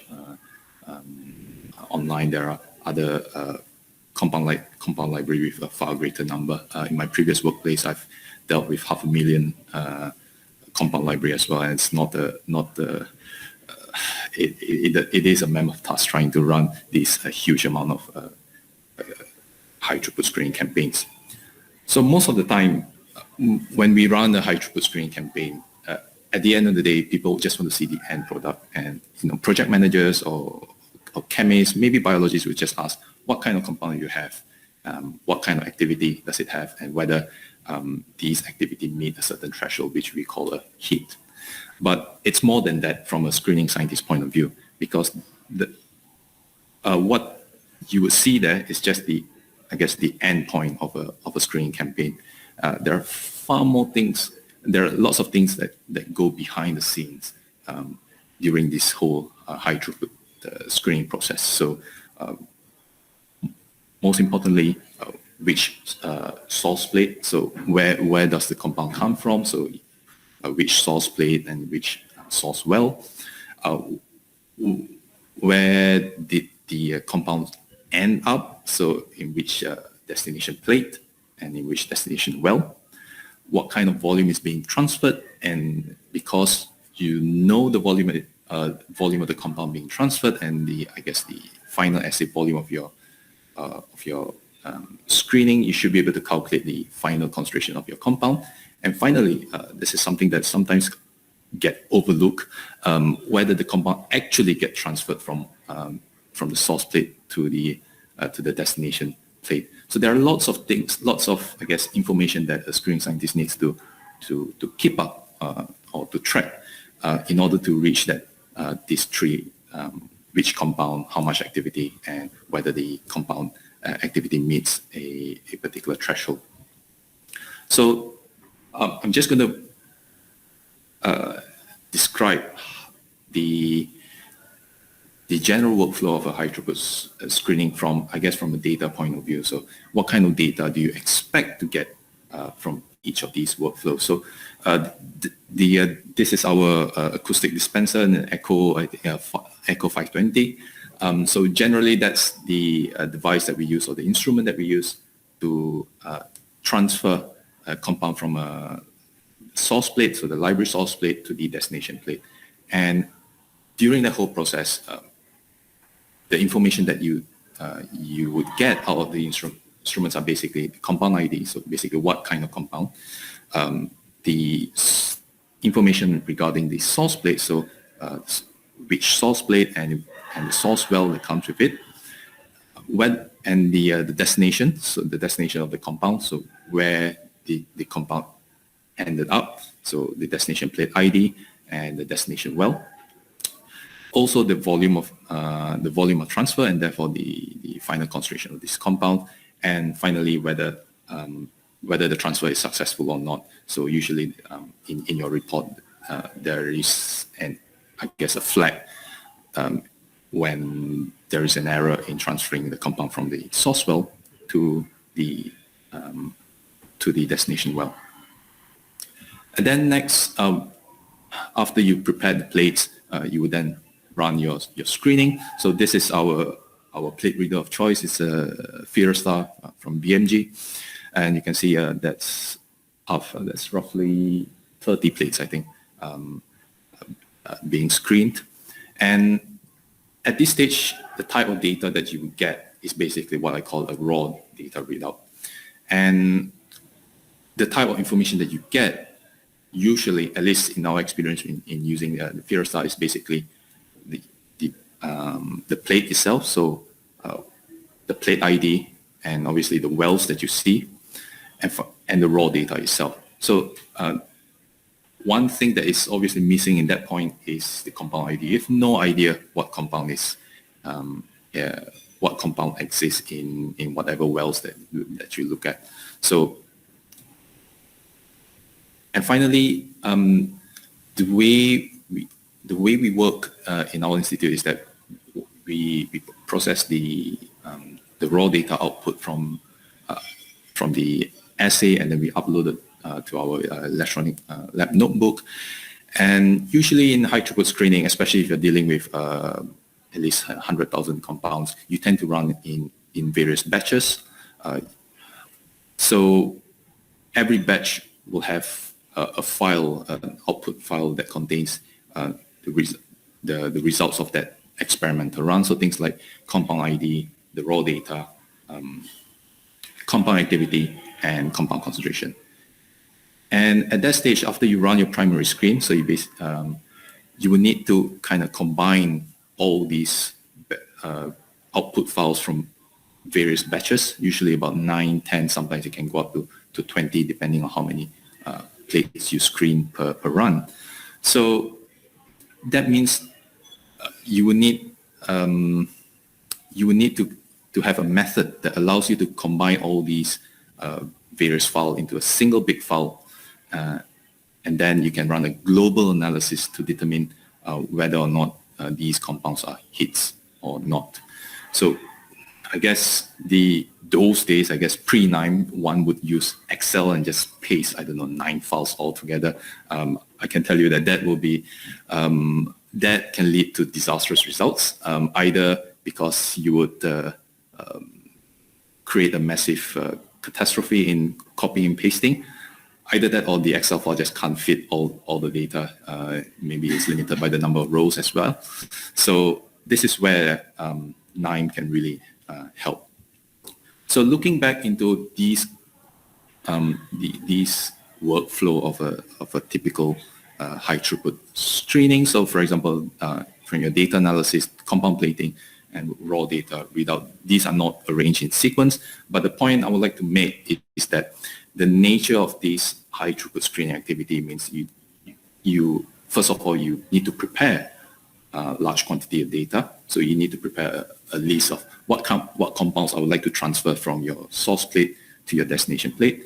online, there are other compound library with a far greater number. In my previous workplace, I've dealt with 500,000 compound library as well, and it's it is a mammoth task trying to run this huge amount of high-throughput screening campaigns. So most of the time, when we run a high-throughput screening campaign, at the end of the day, people just want to see the end product, and project managers or chemists, maybe biologists, will just ask what kind of compound you have, what kind of activity does it have, and whether these activity meet a certain threshold, which we call a hit. But it's more than that from a screening scientist point of view, because what you would see there is just the end point of a screening campaign. There are far more things. There are lots of things that go behind the scenes during this whole high throughput screening process. So most importantly, which source plate. So where does the compound come from? So which source plate and which source well. Where did the compound end up, so in which destination plate and in which destination well, what kind of volume is being transferred, and because you know the volume of the compound being transferred and the final assay volume of your screening, you should be able to calculate the final concentration of your compound. And finally, this is something that sometimes get overlooked, whether the compound actually get transferred from the source plate to the destination plate. So there are lots of things, lots of information that a screening scientist needs to keep up or to track in order to reach that these three, which compound, how much activity, and whether the compound activity meets a particular threshold. So I'm just going to describe the general workflow of a high-throughput screening from a data point of view. So what kind of data do you expect to get from each of these workflows? So this is our acoustic dispenser, an Echo 520. So generally that's the device that we use, or the instrument that we use to transfer a compound from a source plate, so the library source plate, to the destination plate. And during the whole process, the information that you would get out of the instruments are basically the compound ID, so basically what kind of compound, the information regarding the source plate, so which source plate and the source well that comes with it, and the destination, so the destination of the compound, so where the compound ended up, so the destination plate ID and the destination well. Also the volume of transfer, and therefore the final concentration of this compound, and finally whether the transfer is successful or not. So usually in your report there is a flag when there is an error in transferring the compound from the source well to the destination well. And then next, after you prepare the plates, you would then run your screening. So this is our plate reader of choice. It's a Vernalis from BMG, and you can see that's roughly 30 plates, I think, being screened. And at this stage, the type of data that you would get is basically what I call a raw data readout. And the type of information that you get, usually, at least in our experience in using the Vernalis, is basically the plate itself, so the plate ID, and obviously the wells that you see, and the raw data itself. So one thing that is obviously missing in that point is the compound ID. You have no idea what compound is, what compound exists in whatever wells that you look at. So, and finally, the way we work in our institute is that we process the raw data output from the assay, and then we upload it to our electronic lab notebook. And usually in high throughput screening, especially if you're dealing with at least 100,000 compounds, you tend to run in various batches. So every batch will have a file, an output file that contains the results of that experimental run. So things like compound ID, the raw data, compound activity, and compound concentration. And at that stage, after you run your primary screen, so you will need to kind of combine all these output files from various batches, usually about 9, 10, sometimes it can go up to 20, depending on how many plates you screen per run. So that means you will need to have a method that allows you to combine all these various files into a single big file, and then you can run a global analysis to determine whether or not these compounds are hits or not. So I guess those days, pre-Knime, one would use Excel and just paste, 9 files all together. I can tell you that will be, that can lead to disastrous results, either because you would create a massive catastrophe in copying and pasting. Either that or the Excel file just can't fit all the data. Maybe it's limited by the number of rows as well. So this is where Knime can really help. So looking back into these workflow of a typical high throughput screening. So for example, from your data analysis, compound plating, and raw data readout, these are not arranged in sequence. But the point I would like to make is that the nature of this high throughput screening activity means you first of all, you need to prepare a large quantity of data. So you need to prepare a list of what compounds I would like to transfer from your source plate to your destination plate.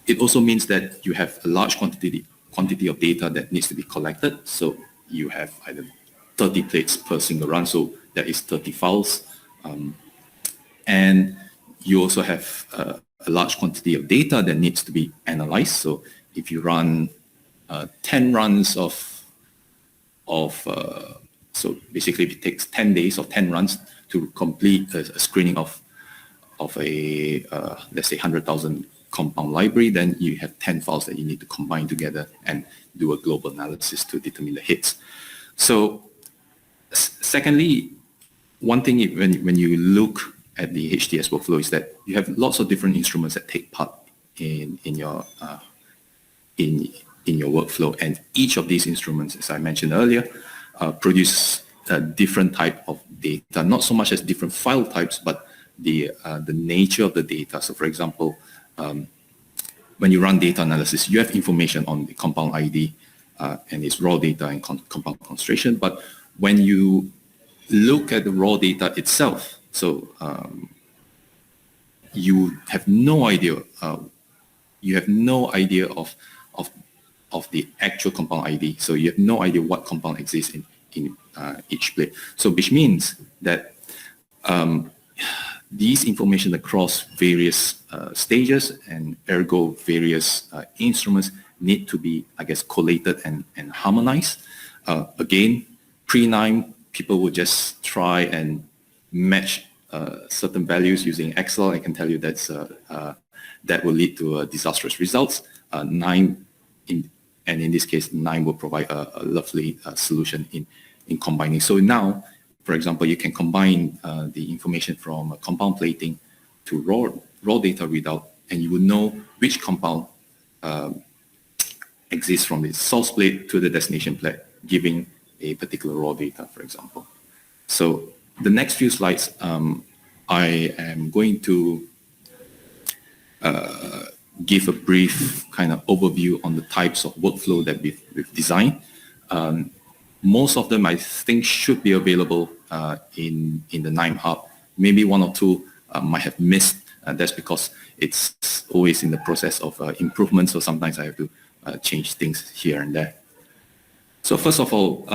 It also means that you have a large quantity of data that needs to be collected. So you have either 30 plates per single run, so that is 30 files. And you also have a large quantity of data that needs to be analyzed. So if you run 10 runs so basically if it takes 10 days or 10 runs to complete a screening of a, let's say 100,000 compound library, then you have 10 files that you need to combine together and do a global analysis to determine the hits. So secondly, one thing when you look at the HTS workflow is that you have lots of different instruments that take part in your workflow, and each of these instruments, as I mentioned earlier, produce a different type of data, not so much as different file types, but the nature of the data. So for example, when you run data analysis, you have information on the compound ID and its raw data and compound concentration. But when you look at the raw data itself, so you have no idea. You have no idea of the actual compound ID. So you have no idea what compound exists in each plate. So which means that these information across various stages and ergo various instruments need to be, I guess, collated and harmonized. Again, pre-Knime, people would just try and match certain values using Excel. I can tell you that will lead to disastrous results. Knime, in this case, Knime will provide a lovely solution in combining. So now, for example, you can combine the information from compound plating to raw data readout, and you will know which compound exists from the source plate to the destination plate, giving a particular raw data, for example. So the next few slides, I am going to give a brief kind of overview on the types of workflow that we've designed. Most of them, I think, should be available in the Knime Hub. Maybe one or two might have missed. That's because it's always in the process of improvement, so sometimes I have to change things here and there. So first of all,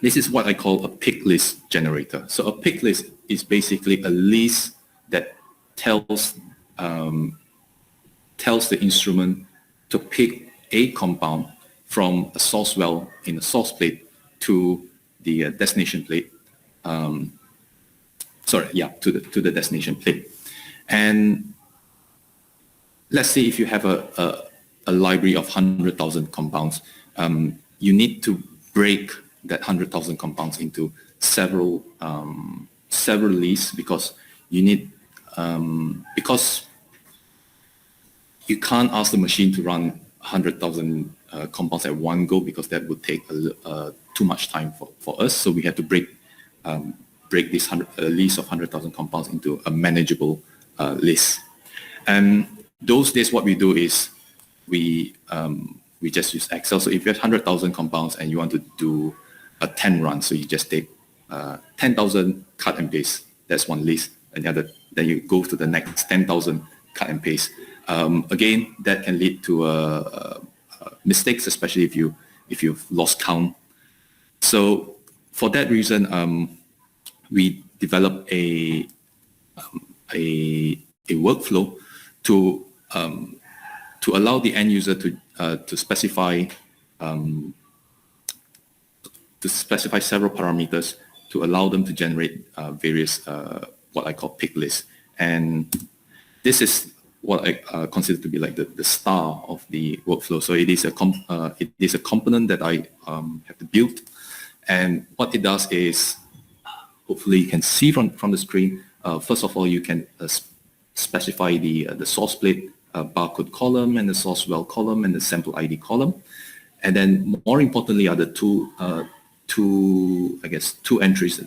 this is what I call a pick list generator. So a pick list is basically a list that tells the instrument to pick a compound from a source well in a source plate to the destination plate. To the destination plate. And let's say if you have a library of 100,000 compounds, you need to break that 100,000 compounds into several lists, because you need because you can't ask the machine to run 100,000 compounds at one go, because that would take too much time for us. So we have to break this list of 100,000 compounds into a manageable list. And those days, what we do is we just use Excel. So if you have 100,000 compounds and you want to do a 10 run, so you just take 10,000, cut and paste. That's one list. And then you go to the next 10,000, cut and paste. Again, that can lead to mistakes, especially if you've lost count. So for that reason, we developed a workflow to allow the end user to specify several parameters to allow them to generate various what I call pick lists. And this is what I consider to be like the star of the workflow. So it is a component that I have to build. And what it does is, hopefully you can see from the screen, first of all, you can specify the source plate barcode column and the source well column and the sample ID column. And then more importantly are the two entries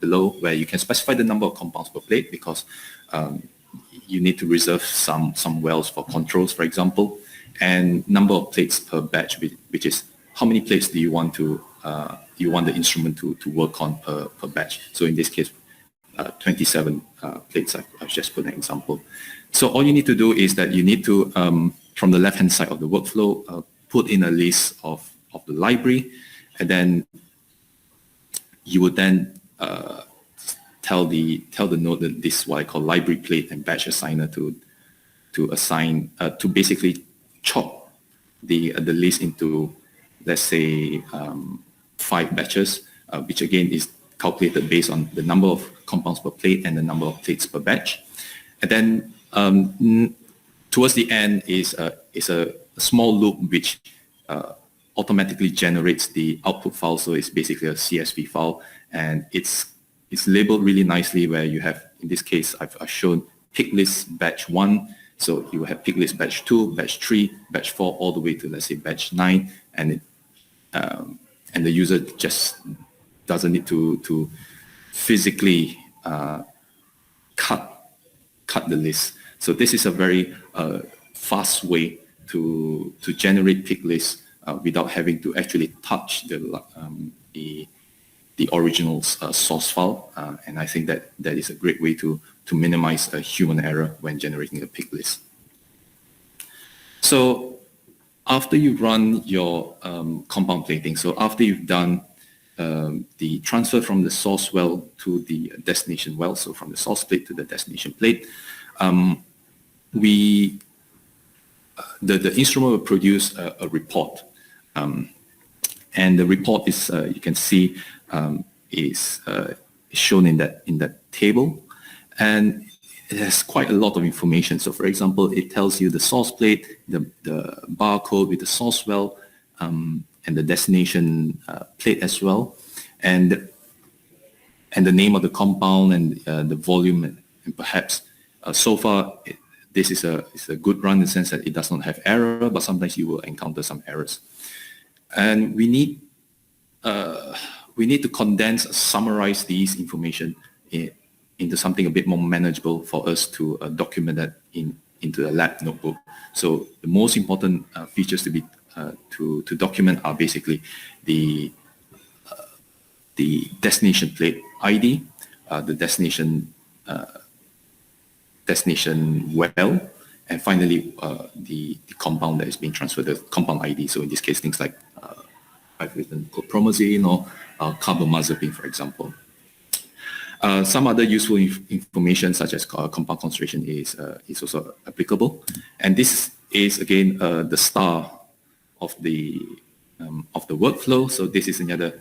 below, where you can specify the number of compounds per plate, because you need to reserve some wells for controls, for example, and number of plates per batch, which is how many plates do you want the instrument to work on per batch. So in this case, 27 plates. I've just put an example. So all you need to do is that you need to, from the left-hand side of the workflow, put in a list of the library, and then you would then tell the node that this is what I call library plate and batch assigner to assign, to basically chop the list into, let's say, 5 batches, which again is calculated based on the number of compounds per plate and the number of plates per batch. And then towards the end is a small loop which automatically generates the output file. So it's basically a CSV file, and it's labeled really nicely, where you have, in this case, I've shown pick list batch 1. So you have pick list batch 2, batch 3, batch 4, all the way to, let's say, batch 9, and the user just doesn't need to physically cut the list. So this is a very fast way to generate pick lists without having to actually touch the original source file, and I think that is a great way to minimize human error when generating a pick list. So after you run your compound plating, so after you've done the transfer from the source well to the destination well, so from the source plate to the destination plate, the instrument will produce a report, and the report is, you can see, is shown in that table, and it has quite a lot of information. So for example, it tells you the source plate, the barcode with the source well, and the destination plate as well, and the name of the compound and the volume, and perhaps so far this is a good run in the sense that it does not have error, but sometimes you will encounter some errors, and we need to condense, summarize these information into something a bit more manageable for us to document that into the lab notebook. So the most important features to document are basically the destination plate ID, the destination well, and finally the compound that is being transferred, the compound ID. So in this case, things like I've written chlorpromazine or carbamazepine, for example. Some other useful information, such as compound concentration, is also applicable, and this is again the star of the workflow. So this is another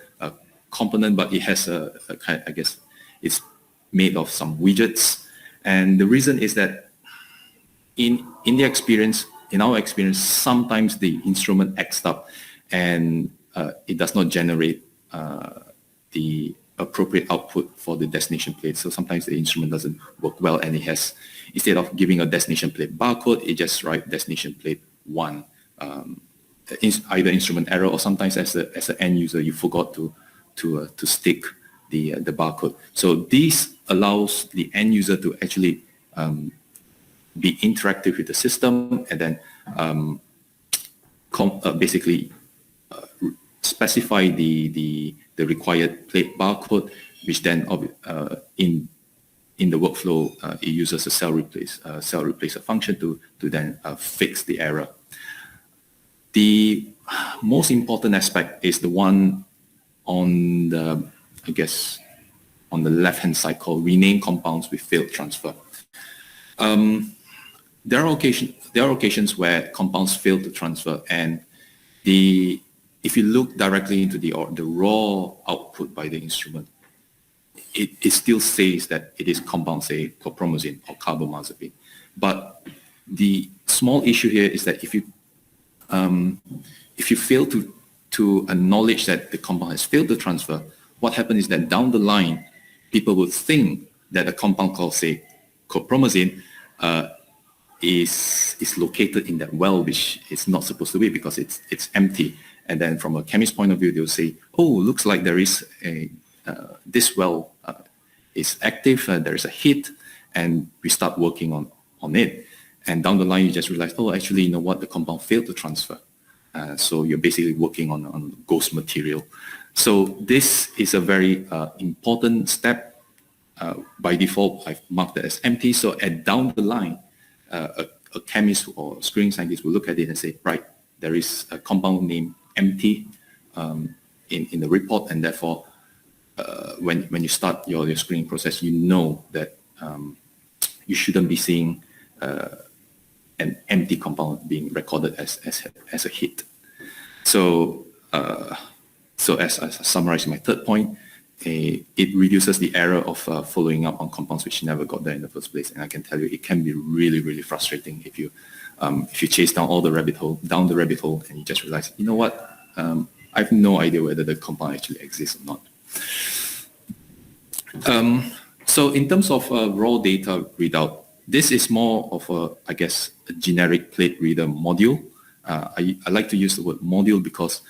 component, but it has a kind, I guess, it's made of some widgets, and the reason is that in our experience, sometimes the instrument acts up and it does not generate the appropriate output for the destination plate. So sometimes the instrument doesn't work well, and it has, instead of giving a destination plate barcode, it just writes destination plate 1, either instrument error, or sometimes as an end user you forgot to stick the barcode. So this allows the end user to actually be interactive with the system, and then basically specify the required plate barcode, which then in the workflow it uses a cell replacer function to then fix the error. The most important aspect is the one on the, I guess, on the left-hand side, called rename compounds with failed transfer. There are occasions where compounds fail to transfer, and if you look directly into the raw output by the instrument, it still says that it is compound, say, chlorpromazine or carbamazepine. But the small issue here is that if you fail to acknowledge that the compound has failed to transfer, what happens is that down the line, people will think that a compound called, say, chlorpromazine is located in that well, which is not supposed to be because it's empty. And then from a chemist point of view, they'll say, oh, looks like there is this well is active, there is a hit, and we start working on it. And down the line, you just realize, oh, actually, you know what, the compound failed to transfer. So you're basically working on ghost material. So this is a very important step. By default, I've marked it as empty. So down the line, a chemist or screening scientist will look at it and say, right, there is a compound named empty in the report, and therefore, when you start your screening process, you know that you shouldn't be seeing an empty compound being recorded as a hit. So, as I summarize my third point, it reduces the error of following up on compounds which never got there in the first place. And I can tell you, it can be really, really frustrating if you chase down the rabbit hole, and you just realize, you know what, I have no idea whether the compound actually exists or not. So in terms of raw data readout, this is more of a generic plate reader module. I like to use the word module because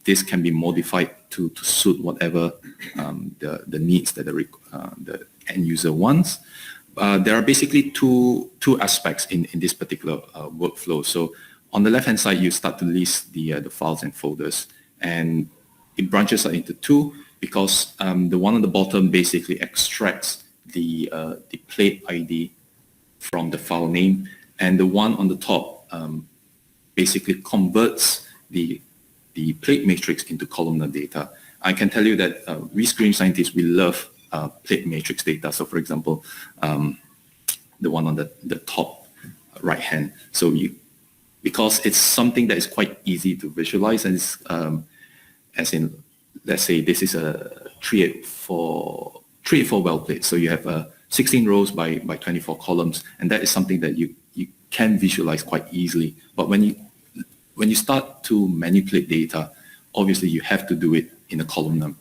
this can be modified to suit whatever the needs that the end user wants. There are basically two aspects in this particular workflow. So on the left-hand side, you start to list the files and folders, and it branches out into two because the one on the bottom basically extracts the plate ID from the file name, and the one on the top basically converts the plate matrix into columnar data. I can tell you that we screen scientists, we love plate matrix data. So for example, the one on the top right hand. So because it's something that is quite easy to visualize, and it's, as in, let's say this is a 384 well plate. So you have 16 rows by 24 columns, and that is something that you can visualize quite easily. But when you start to manipulate data, obviously you have to do it in a columnar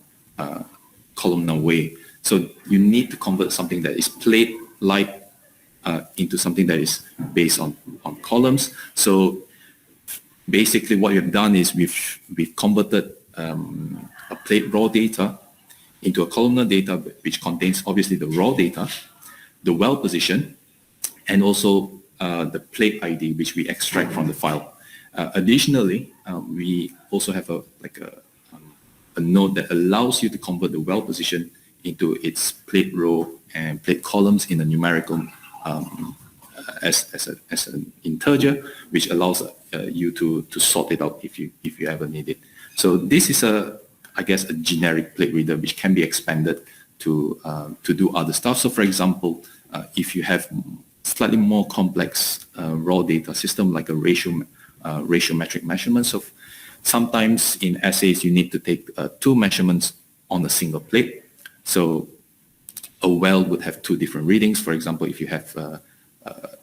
way. So you need to convert something that is plate-like into something that is based on columns. So basically what we've done is we've converted a plate raw data into a columnar data, which contains obviously the raw data, the well position, and also the plate ID, which we extract from the file. Additionally, we also have a node that allows you to convert the well position into its plate row and plate columns in a numerical as an integer, which allows you to sort it out if you ever need it. So this is a generic plate reader which can be expanded to do other stuff. So for example, if you have slightly more complex raw data system like a ratiometric measurements of, sometimes in assays you need to take two measurements on a single plate. So a well would have two different readings. For example, if you have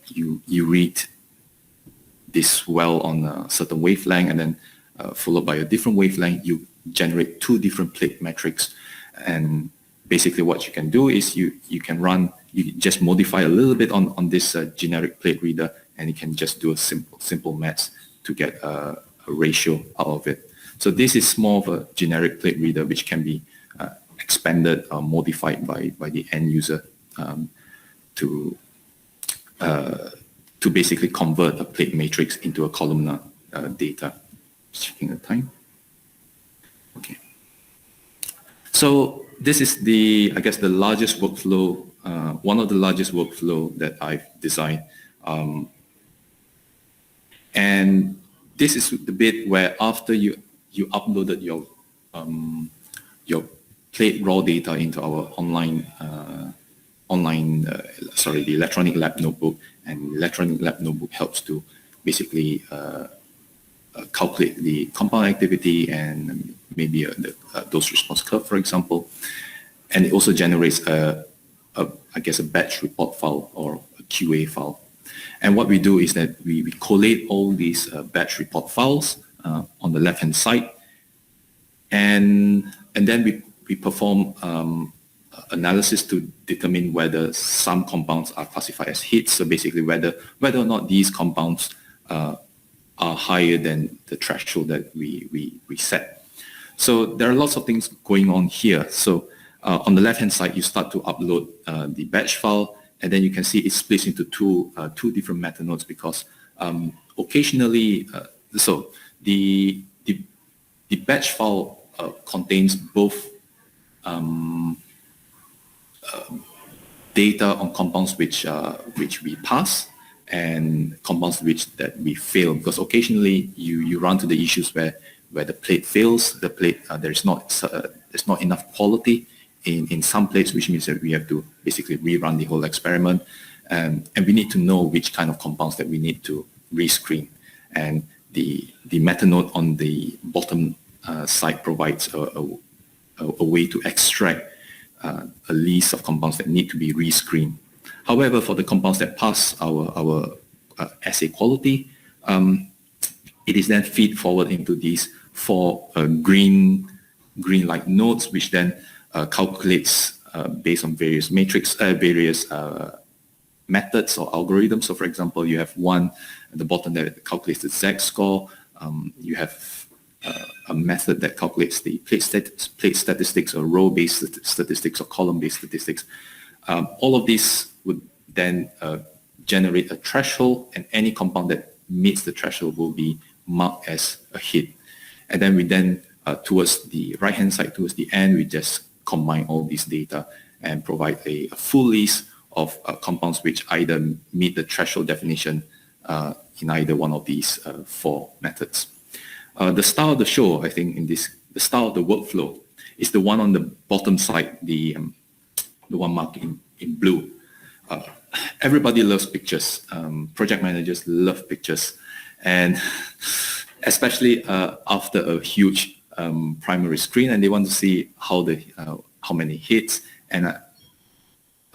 you read this well on a certain wavelength and then followed by a different wavelength, you generate two different plate metrics. And basically what you can do is you just modify a little bit on this generic plate reader, and you can just do a simple maths to get a ratio out of it. So this is more of a generic plate reader which can be expanded or modified by the end user to basically convert a plate matrix into a columnar data. Just checking the time. Okay. So this is the largest workflow, one of the largest workflow that I've designed. And this is the bit where after you uploaded your plate raw data into our the electronic lab notebook, and electronic lab notebook helps to basically calculate the compound activity and maybe the dose response curve, for example. and it also generates I guess a batch report file or a QA file. And what we do is that we collate all these batch report files on the left-hand side, and then we perform analysis to determine whether some compounds are classified as hits. So basically whether or not these compounds are higher than the threshold that we set. So there are lots of things going on here. So on the left-hand side, you start to upload the batch file, and then you can see it splits into two different meta nodes because occasionally, so the batch file contains both data on compounds which we pass and compounds that we fail, because occasionally you run to the issues where the plate fails, there's not enough quality in some plates, which means that we have to basically rerun the whole experiment, and we need to know which kind of compounds that we need to rescreen. And the meta node on the bottom side provides a way to extract a list of compounds that need to be rescreened. However, for the compounds that pass our assay quality, it is then feed forward into these 4 green-like nodes, which then calculates based on various various methods or algorithms. So, for example, you have one at the bottom that calculates the Z-score. You have a method that calculates the plate statistics or row-based statistics or column-based statistics. All of these would then generate a threshold, and any compound that meets the threshold will be marked as a hit. And then towards the right-hand side, towards the end, we just combine all these data and provide a full list of compounds which either meet the threshold definition in either one of these 4 methods. The star of the show, I think, the star of the workflow is the one on the bottom side, the one marked in blue. Everybody loves pictures. Project managers love pictures, and especially after a huge primary screen, and they want to see how many hits. And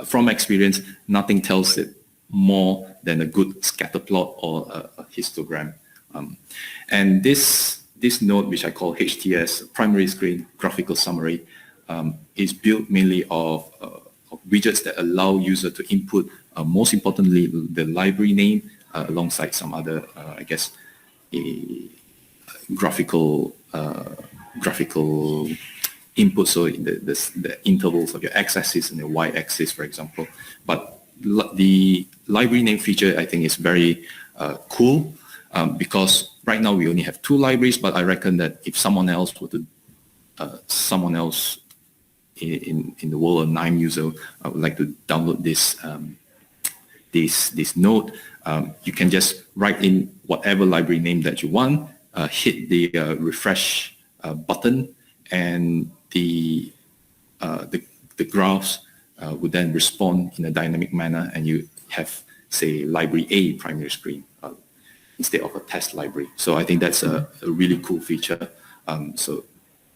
from experience, nothing tells it more than a good scatter plot or a histogram. And this node, which I call HTS, primary screen graphical summary, is built mainly of widgets that allow user to input, most importantly, the library name alongside some other, I guess, graphical input, so the intervals of your x-axis and the y-axis, for example. But the library name feature, I think, is very cool, because right now we only have 2 libraries, but I reckon that if someone else in the world of Knime user would like to download this node, you can just write in whatever library name that you want, hit the refresh button, and the graphs would then respond in a dynamic manner, and you have, say, library A primary screen instead of a test library. So I think that's a really cool feature. So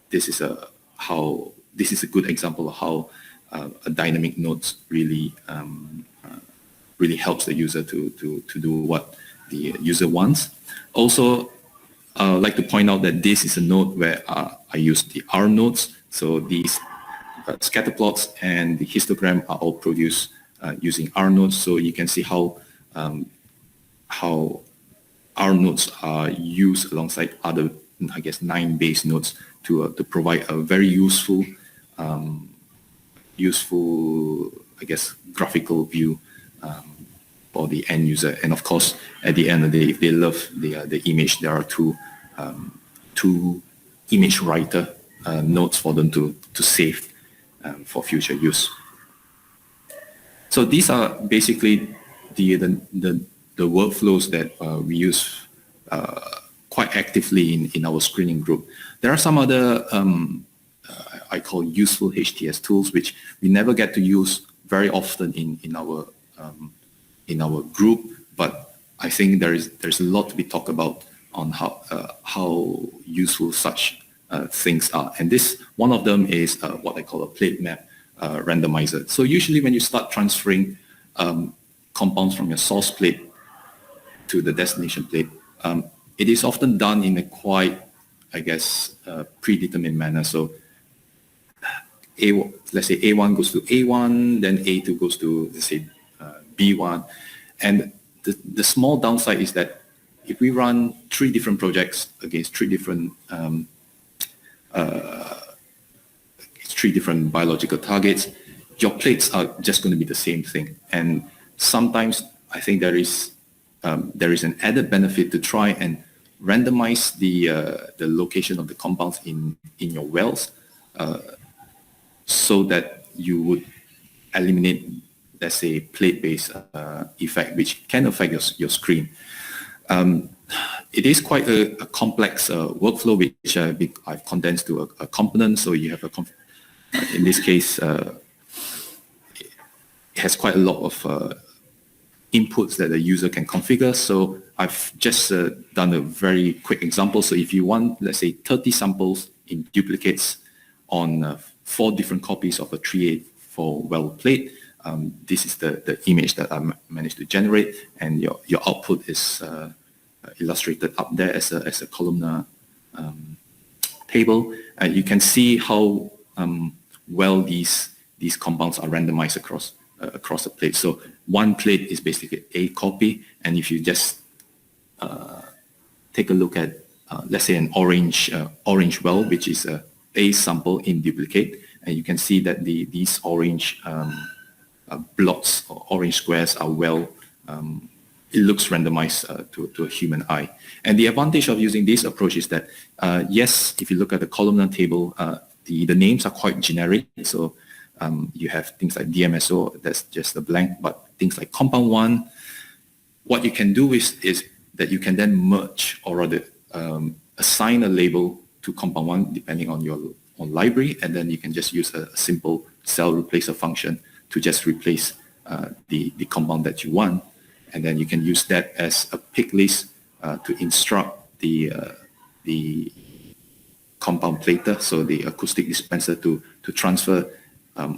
this is a good example of how a dynamic nodes really helps the user to do what the user wants. Also, I'd like to point out that this is a node where I use the R nodes. So these scatter plots and the histogram are all produced using R nodes. So you can see how R nodes are used alongside other, I guess, Knime based nodes to provide a very useful, I guess, graphical view for the end user. And of course, at the end of the day, if they love the image, there are two image writer nodes for them to save for future use. So these are basically the workflows that we use quite actively in our screening group. There are some other I call useful HTS tools, which we never get to use very often in our group, but I think there's a lot to be talked about on how useful such things are. And this, one of them is what I call a plate map randomizer. So usually when you start transferring compounds from your source plate to the destination plate, it is often done in a quite, I guess, predetermined manner. So let's say A1 goes to A1, then A2 goes to, let's say, B1. And the small downside is that if we run 3 different projects against 3 different biological targets, your plates are just going to be the same thing. And sometimes I think there is an added benefit to try and randomize the location of the compounds in your wells, so that you would eliminate, let's say, plate-based effect, which can affect your screen. It is quite a complex workflow, which I've condensed to a component. So you have in this case, it has quite a lot of inputs that the user can configure. So I've just done a very quick example. So if you want, let's say, 30 samples in duplicates on 4 different copies of a 3A4 well plate, this is the image that I managed to generate, and your output is illustrated up there as a columnar table. You can see how well these compounds are randomized across the plate. So one plate is basically a copy, and if you just take a look at, let's say, an orange well, which is a sample in duplicate, and you can see that these orange blots or orange squares are well, it looks randomized to a human eye. And the advantage of using this approach is that, yes, if you look at the columnar table, the names are quite generic. So you have things like DMSO, that's just a blank, but things like compound 1, what you can do is that you can then merge, or rather assign a label to compound 1 depending on your library, and then you can just use a simple cell replacer function to just replace the compound that you want. And then you can use that as a pick list to instruct the compound plater, so the acoustic dispenser, to transfer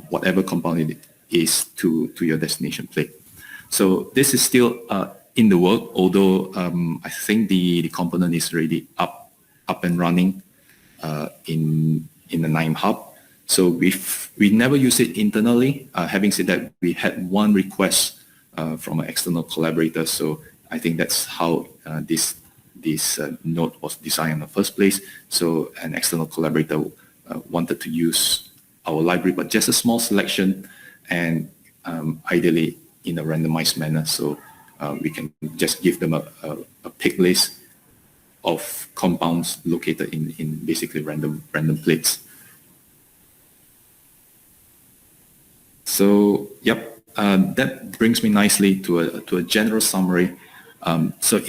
whatever compound it is to your destination plate. So this is still in the work, although I think the component is already up and running in the Knime hub. So we never use it internally. Having said that, we had one request from an external collaborator. So I think that's how this node was designed in the first place. So an external collaborator wanted to use our library, but just a small selection, and ideally in a randomized manner. So we can just give them a pick list of compounds located in basically random plates. So, yep, that brings me nicely to a general summary. So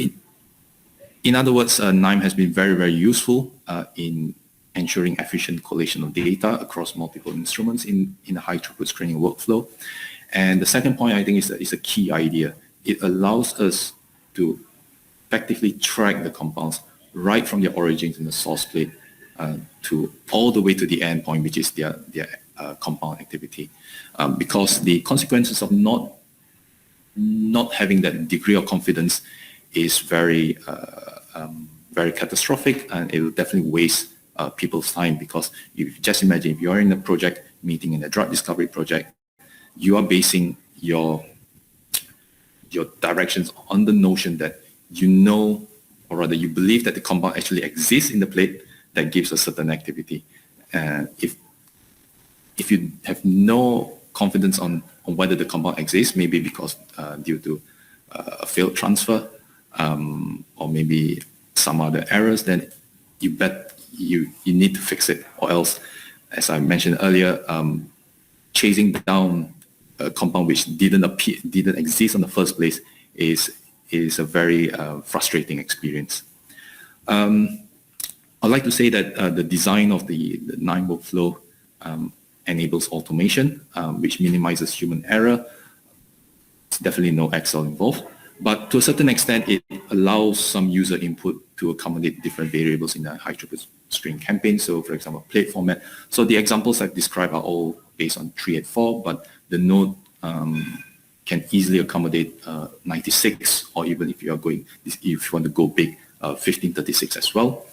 in other words, Knime has been very, very useful in ensuring efficient collation of data across multiple instruments in a high-throughput screening workflow. And the second point, I think, is a key idea. It allows us to effectively track the compounds right from their origins in the source plate to all the way to the end point, which is their compound activity. Because the consequences of not having that degree of confidence is very catastrophic, and it will definitely waste people's time. Because you just imagine, if you're in a project meeting, in a drug discovery project, you are basing your directions on the notion that you know, or rather you believe, that the compound actually exists in the plate that gives a certain activity. If you have no confidence on whether the compound exists, maybe because due to a failed transfer, or maybe some other errors, then you need to fix it, or else, as I mentioned earlier, chasing down a compound which didn't exist in the first place is a very frustrating experience. I'd like to say that the design of the Knime workflow enables automation, which minimizes human error. It's definitely no Excel involved, but to a certain extent, it allows some user input to accommodate different variables in a high-throughput screen campaign. So, for example, plate format. So the examples I've described are all based on 384, but the node can easily accommodate 96, or even if you want to go big, 1536 as well.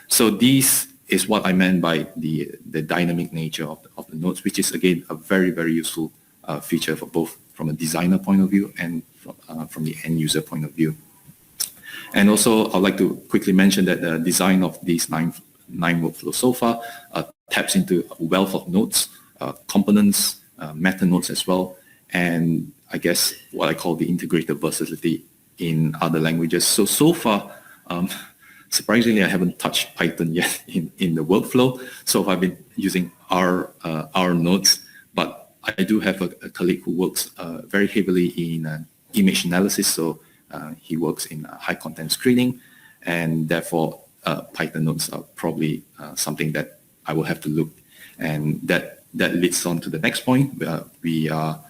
So this is what I meant by the dynamic nature of the nodes, which is again a very, very useful feature for both from a designer point of view and from the end user point of view. And also I'd like to quickly mention that the design of these Knime workflow so far taps into a wealth of nodes, components, meta nodes as well, and I guess what I call the integrated versatility in other languages. So far, surprisingly, I haven't touched Python yet in the workflow. So I've been using R nodes, but I do have a colleague who works very heavily in image analysis. So he works in high content screening, and therefore Python nodes are probably something that I will have to look. And that leads on to the next point. We are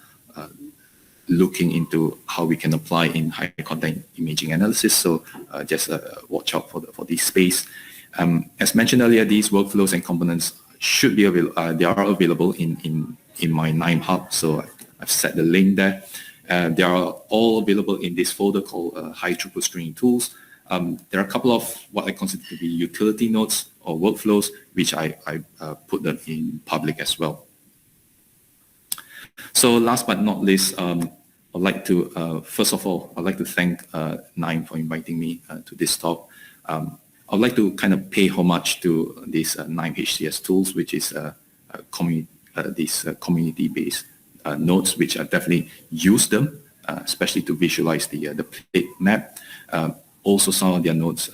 looking into how we can apply in high content imaging analysis. So just watch out for this space. As mentioned earlier, these workflows and components should be available. They are available in my Knime hub. So I've set the link there. They are all available in this folder called high-throughput screening tools. There are a couple of what I consider to be utility nodes or workflows, which I put them in public as well. So last but not least, I'd like to, first of all, I'd like to thank Knime for inviting me to this talk. I'd like to kind of pay homage to these Knime HCS tools, which is these community-based nodes, which I definitely use them, especially to visualize the plate map. Also, some of their nodes,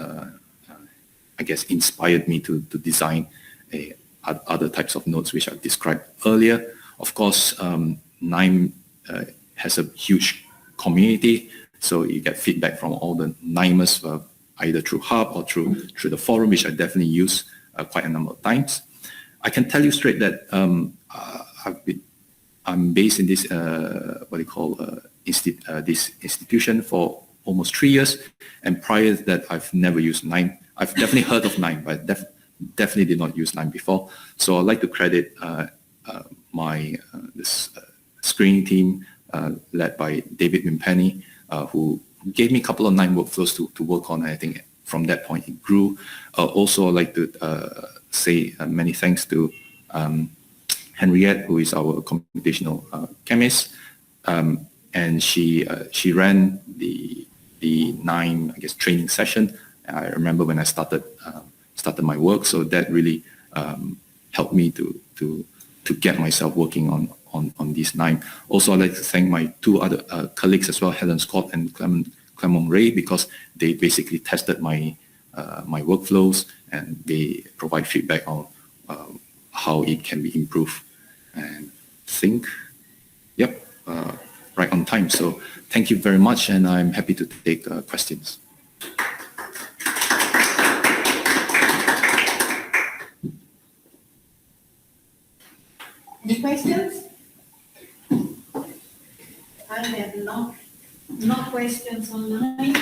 I guess, inspired me to design other types of nodes, which I've described earlier. Of course, Knime has a huge community, so you get feedback from all the Knimers, either through Hub or through the forum, which I definitely use quite a number of times. I can tell you straight that I'm based in this this institution for almost 3 years, and prior to that, I've never used Knime. I've definitely heard of Knime, but definitely did not use Knime before. So I'd like to credit this screening team led by David Wimpenny, who gave me a couple of Knime workflows to work on. And I think from that point it grew. Also, I'd like to say many thanks to Henriette, who is our computational chemist, and she ran the Knime, I guess, training session. I remember when I started my work, so that really helped me to get myself working on this Knime. Also, I'd like to thank my two other colleagues as well, Helen Scott and Clement Ray, because they basically tested my workflows and they provide feedback on how it can be improved. And I think, yep, right on time. So thank you very much, and I'm happy to take questions. Any questions? I have no questions online.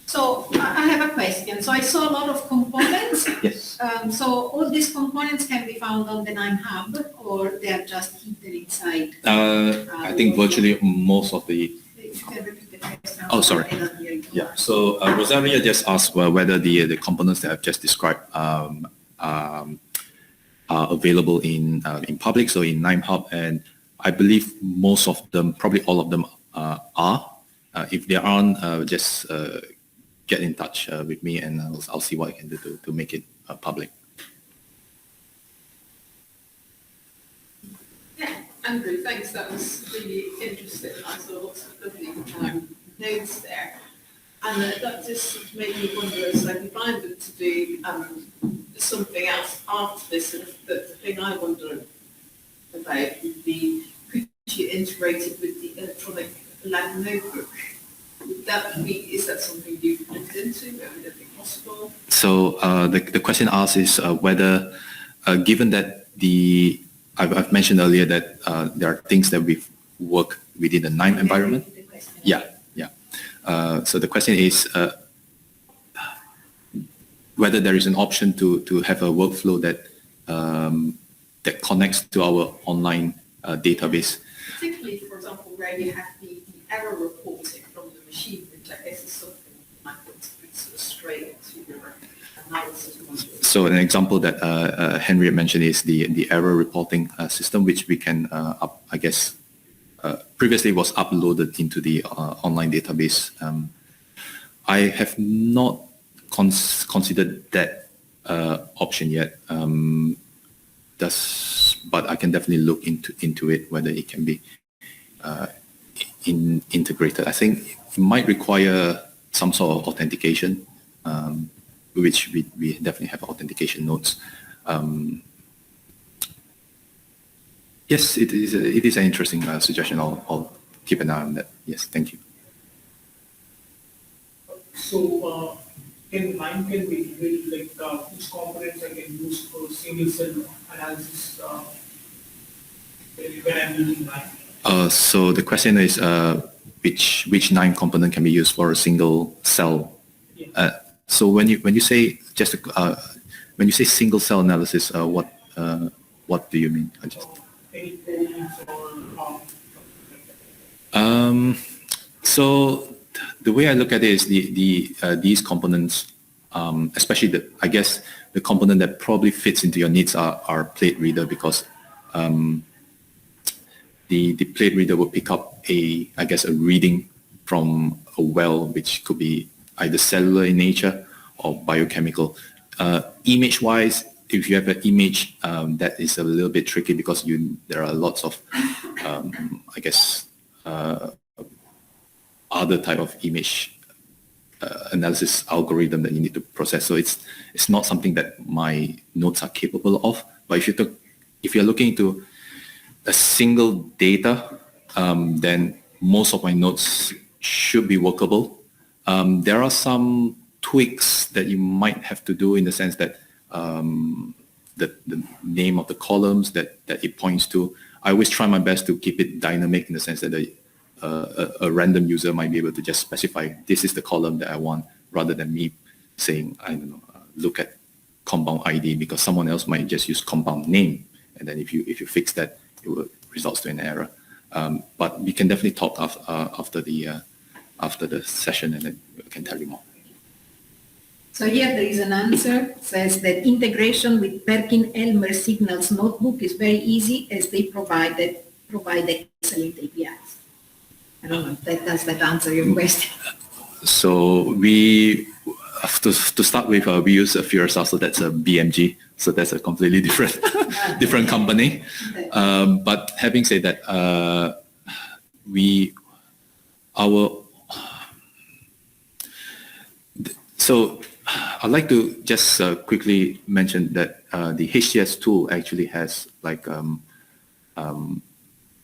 So I have a question. So I saw a lot of components. Yes. So all these components can be found on the Knime hub, or they are just hidden inside? I think virtually most of the. If you can repeat the question. Oh, sorry. I don't hear you. Yeah. So Rosaria just asked whether the components that I've just described are available in public, so in Knime hub, and I believe most of them, probably all of them, are. If they aren't, just get in touch with me, and I'll see what I can do to make it public. Yeah, Andrew, thanks. That was really interesting. I saw lots of lovely notes there. And that just made me wonder, so if I'm going to do something else after this, and the thing I wonder about would be, could you integrate it with the electronic lab notebook? Would that be, is that something you've looked into? Would that be possible? So the question asked is whether, given that I've mentioned earlier that there are things that we've worked within the Knime environment. Yeah. So the question is whether there is an option to have a workflow that that connects to our online database. Particularly, for example, where you have the error reporting from the machine, which I guess is something you might want to put sort of straight into your analysis module. So an example that Henry mentioned is the error reporting system, which we can, I guess, previously was uploaded into the online database. I have not considered that option yet. But I can definitely look into it, whether it can be integrated. I think it might require some sort of authentication, which we definitely have authentication nodes. Yes, it is an interesting suggestion. I'll keep an eye on that. Yes, thank you. So, can Knime can be built, like which components I can use for single cell analysis when I'm using Knime? So the question is which Knime component can be used for a single cell? Yeah. So when you say when you say single cell analysis, what do you mean? Any proteins or So the way I look at it is these components, especially I guess the component that probably fits into your needs are plate reader, because the plate reader will pick up a reading from a well, which could be either cellular in nature or biochemical. Image-wise, if you have an image, that is a little bit tricky because there are lots of, other type of image analysis algorithm that you need to process. So it's not something that my notes are capable of. But if you're looking into a single data, then most of my notes should be workable. There are some tweaks that you might have to do in the sense that the name of the columns that it points to, I always try my best to keep it dynamic in the sense that a random user might be able to just specify this is the column that I want, rather than me saying, I don't know, look at compound ID, because someone else might just use compound name, and then if you fix that, it will result to an error. But we can definitely talk after the session, and then we can tell you more. So here there is an answer, says that integration with Perkin-Elmer Signals notebook is very easy as they provide excellent APIs. I don't know if does that answer your question. So we, to start with, we use a Furacell, so that's a BMG, so that's a completely different company. But having said that, so I'd like to just quickly mention that the HTS tool actually has like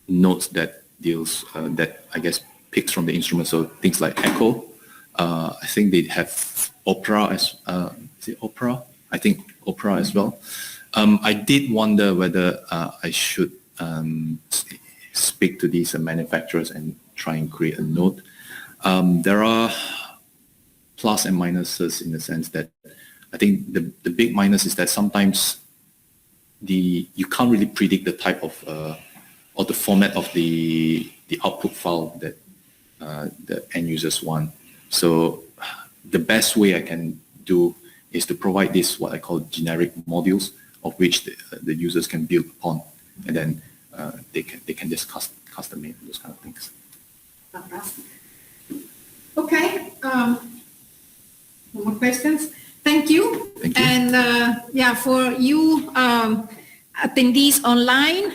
notes that deals that I guess picks from the instrument. So things like echo. I think they have opera as is it opera? I think opera as well. I did wonder whether I should speak to these manufacturers and try and create a note. There are plus and minuses in the sense that I think the big minus is that sometimes you can't really predict the type of or the format of the output file that the end users want. So the best way I can do is to provide this, what I call generic modules, of which the users can build upon, and then they can just custom make those kind of things. Fantastic. Okay. No more questions? Thank you. Thank you. And for you attendees online,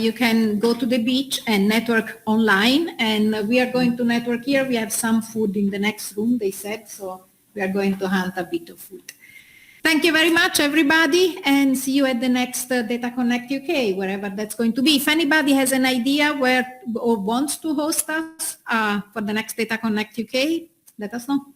you can go to the beach and network online. And we are going to network here. We have some food in the next room, they said. So we are going to hunt a bit of food. Thank you very much, everybody. And see you at the next Data Connect UK, wherever that's going to be. If anybody has an idea where or wants to host us for the next Data Connect UK, let us know.